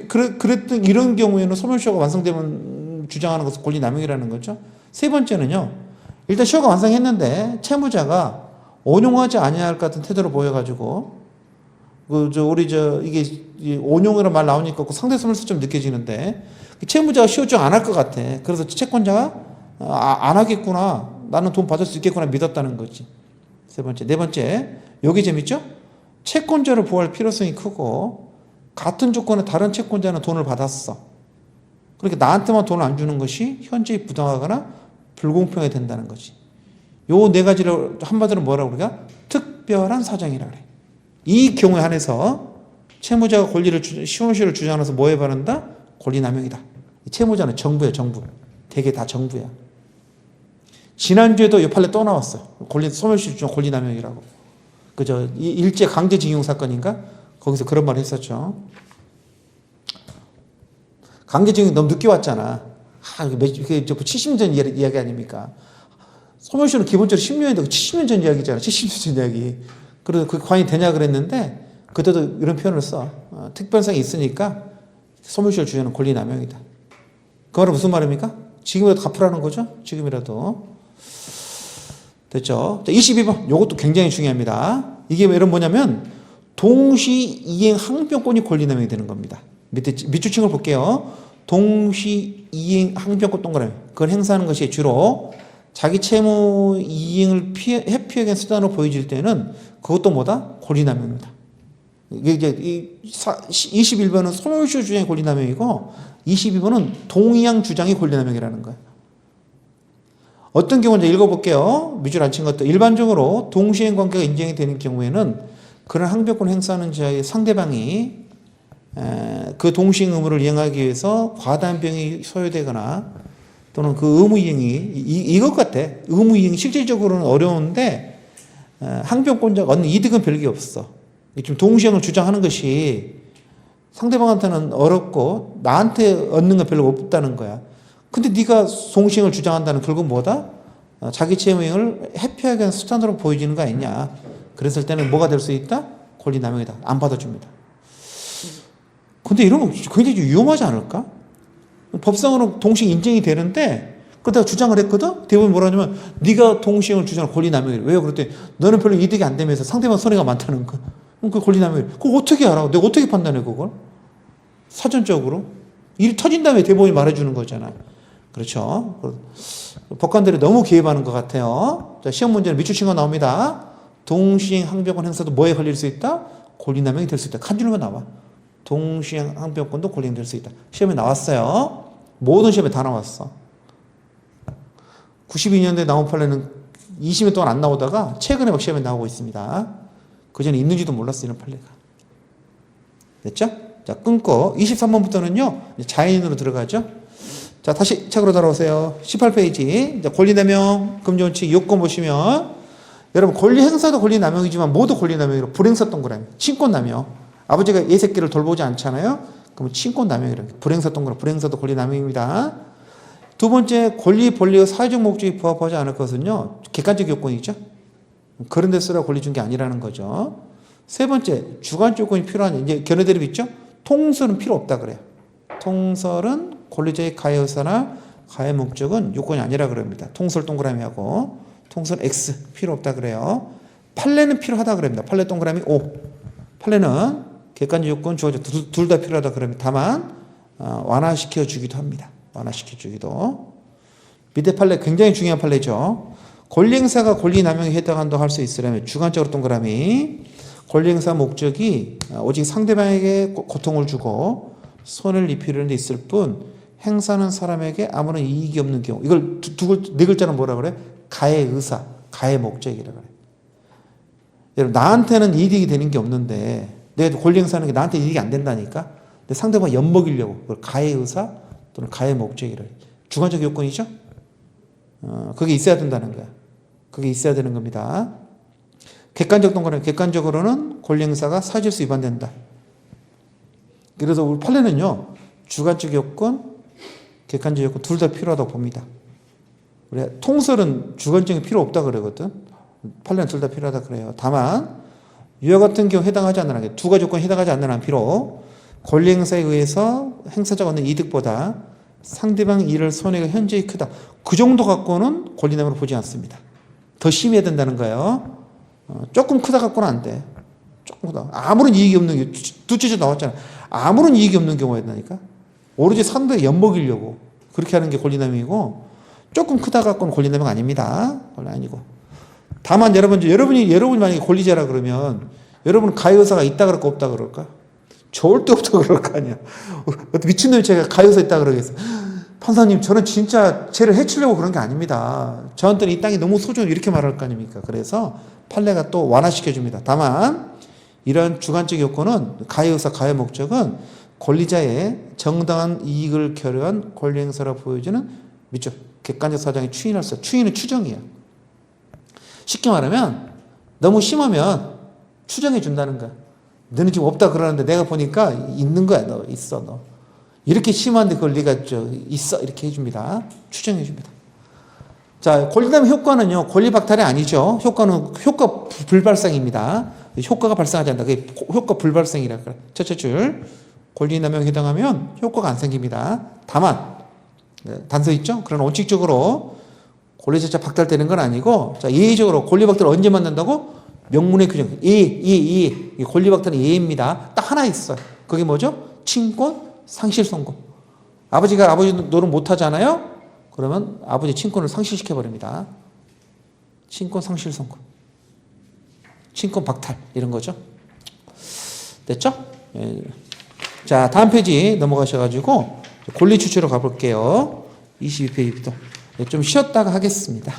Speaker 1: 그랬던 이런 경우에는 소멸시효가 완성되면 주장하는 것은 권리 남용이라는 거죠. 세 번째는요. 일단 시효가 완성했는데 채무자가 온용하지 아니할 것 같은 태도를 보여가지고 이게 온용이라는 말 나오니까 상대 소멸시효처럼 느껴지는데 채무자가 시효 주장 안 할 것 같아. 그래서 채권자가 안 하겠구나. 나는 돈 받을 수 있겠구나 믿었다는 거지. 세 번째. 네 번째. 여기 재밌죠? 채권자를 보호할 필요성이 크고 같은 조건의 다른 채권자는 돈을 받았어. 그러니까 나한테만 돈을 안 주는 것이 현저히 부당하거나 불공평하게 된다는 거지. 요 네 가지를 한마디로 뭐라고 그러냐? 특별한 사정이라 그래. 이 경우에 한해서 채무자가 시효를 주장해서 뭐에 반한다? 권리남용이다. 채무자는 정부야, 정부. 대개 다 정부야. 지난주에도 이 판례 또 나왔어요. 소멸시효 주장 권리남용이라고. 그죠? 일제 강제징용 사건인가? 거기서 그런 말을 했었죠. 강제징용이 너무 늦게 왔잖아. 이게 70년 전 이야기 아닙니까? 소멸시효는 기본적으로 10년인데 70년 전 이야기잖아. 70년 전 이야기. 그래서 그 관이 되냐 그랬는데 그때도 이런 표현을 써. 특별성이 있으니까 소멸시효를 주장하는 권리남용이다. 그 말은 무슨 말입니까? 지금이라도 갚으라는 거죠? 지금이라도. 됐죠? 자, 22번. 이것도 굉장히 중요합니다. 이게 이런 뭐냐면 동시 이행 항변권이 권리남용이 되는 겁니다. 밑줄층을 볼게요. 동시 이행 항변권 동그라미. 그걸 행사하는 것이 주로 자기 채무 이행을 회피하기 위한 수단으로 보여질 때는 그것도 뭐다? 권리남용입니다. 이게 이제 21번은 소멸시효 주장이 권리남용이고 22번은 동의양 주장이 권리남용이라는 거예요. 어떤 경우인지 읽어볼게요. 밑줄 안 친 것도. 일반적으로 동시행 관계가 인정이 되는 경우에는 그런 항변권 행사하는 자의 상대방이 그 동시행 의무를 이행하기 위해서 과다한 비용이 소요되거나 또는 그 의무 이행이 이것 같아. 의무 이행이 실질적으로는 어려운데 항변권자가 얻는 이득은 별게 없어. 지금 동시행을 주장하는 것이 상대방한테는 어렵고 나한테 얻는 건 별로 없다는 거야. 근데 네가 동시행을 주장한다는 결국은 뭐다? 자기 채무행을 회피하기 위한 수단으로 보여지는 거 아니냐. 그랬을 때는 뭐가 될 수 있다? 권리남용이다. 안 받아줍니다. 근데 이런 거 굉장히 위험하지 않을까? 법상으로 동시행 인정이 되는데 그때가 주장을 했거든? 대부분 뭐라 하냐면 네가 동시행을 주장한 권리남용이래. 왜요? 그랬더니 너는 별로 이득이 안 되면서 상대방 손해가 많다는 거야. 그 권리남용이래. 그걸 어떻게 알아? 내가 어떻게 판단해 그걸? 사전적으로? 일이 터진 다음에 대법원이 말해주는 거잖아. 그렇죠? 법관들이 너무 개입하는 것 같아요. 자, 시험 문제는 밑줄 친 거 나옵니다. 동시행 항변권 행사도 뭐에 걸릴 수 있다? 권리남용이 될 수 있다. 한 줄만 나와. 동시행 항변권도 권리남용이 될 수 있다. 시험에 나왔어요. 모든 시험에 다 나왔어. 92년도에 나온 판례는 20년 동안 안 나오다가 최근에 막 시험에 나오고 있습니다. 그 전에 있는지도 몰랐어, 이런 판례가. 됐죠? 자, 끊고 23번부터는요, 자연인으로 들어가죠. 자, 다시 책으로 돌아오세요. 18페이지. 권리남용, 금지원칙, 요건 보시면, 여러분, 권리 행사도 권리남용이지만 모두 권리남용이로 불행사 동그라미. 친권남용. 아버지가 애 새끼를 돌보지 않잖아요? 그럼 친권남용이라고. 불행사 동그라미. 불행사도 권리남용입니다. 두 번째, 권리, 본래의 사회적 목적이 부합하지 않을 것은요, 객관적 요건이죠. 그런 데 쓰라 권리 준 게 아니라는 거죠. 세 번째, 주관적 요건이 필요한, 이제 견해 대립 있죠? 통설은 필요 없다 그래요. 통설은 권리자의 가해 의사나 가해 목적은 요건이 아니라 그럽니다. 통설 동그라미하고 통설 X 필요 없다 그래요. 판례는 필요하다 그럽니다. 판례 동그라미 O. 판례는 객관적 요건, 주관적 둘 다 필요하다 그럽니다. 다만 완화시켜 주기도 합니다. 완화시켜 주기도. 밑에 판례 굉장히 중요한 판례죠. 권리행사가 권리남용에 해당한다고 할 수 있으려면 주관적으로 동그라미 권리행사 목적이 오직 상대방에게 고통을 주고 손해를 입히려는 데 있을 뿐 행사하는 사람에게 아무런 이익이 없는 경우. 이걸 네 글자는 뭐라 그래? 가해 의사, 가해 목적이라 그래. 여러분, 나한테는 이익이 되는 게 없는데 내가 권리 행사하는 게 나한테 이익이 안 된다니까? 근데 상대방 엿먹이려고. 그걸 가해 의사 또는 가해 목적이라 그래. 주관적 요건이죠? 그게 있어야 된다는 거야. 그게 있어야 되는 겁니다. 객관적 동그라미. 객관적으로는 권리 행사가 사실수 위반된다. 그래서 우리 판례는요, 주관적 요건, 객관적 요건 둘 다 필요하다고 봅니다. 우리 통설은 주관적인 필요 없다 그러거든. 판례는 둘 다 필요하다 그래요. 다만 이와 같은 경우 해당하지 않는 한, 두 가지 조건에 해당하지 않는 한 비록 권리 행사에 의해서 행사자가 얻는 이득보다 상대방 일을 손해가 현저히 크다. 그 정도 갖고는 권리남용으로 보지 않습니다. 더 심해야 된다는 거예요. 조금 크다 갖고는 안 돼. 조금 크다. 아무런 이익이 없는 게, 둘째째 나왔잖아. 아무런 이익이 없는 경우가 있다니까. 오로지 상대에 엿먹이려고 그렇게 하는 게 권리남용이고, 조금 크다 갖고는 권리남용 아닙니다. 권리 아니고. 다만 여러분이 만약에 권리자라 그러면 여러분은 가해의사가 있다 그럴까 없다 그럴까? 절대 없다 그럴 거 아니야. 미친놈이 제가 가해의사 있다 그러겠어. 판사님, 저는 진짜 쟤를 해치려고 그런 게 아닙니다. 저한테는 이 땅이 너무 소중해. 이렇게 말할 거 아닙니까? 그래서 판례가 또 완화시켜줍니다. 다만 이런 주관적 요건은 가해의사, 가해 목적은 권리자의 정당한 이익을 결여한 권리행사라 보여지는 밑줄 객관적 사정에 추인할 수. 추인은 추정이에요. 쉽게 말하면 너무 심하면 추정해 준다는 거야. 너는 지금 없다 그러는데 내가 보니까 있는 거야. 너 있어. 너 이렇게 심한데 그걸 네가 있어 이렇게 해줍니다. 추정해 줍니다. 자, 권리남용 효과는요, 권리 박탈이 아니죠. 효과는 효과 불발생입니다. 효과가 발생하지 않는다. 그게 효과 불발생이라 그래. 첫째 줄 권리남용에 해당하면 효과가 안 생깁니다. 다만 단서 있죠. 그러나 원칙적으로 권리 자체 박탈되는 건 아니고, 자, 예의적으로 권리 박탈을 언제 만난다고? 명문의 규정. 예. 권리 박탈은 예입니다. 딱 하나 있어요. 그게 뭐죠? 친권, 상실 선고. 아버지 노릇 못 하잖아요? 그러면 아버지 친권을 상실시켜 버립니다. 친권 상실 선고. 친권 박탈. 이런 거죠. 됐죠? 예. 자, 다음 페이지 넘어가셔가지고 권리 추출로 가볼게요. 22페이지부터. 좀 쉬었다가 하겠습니다.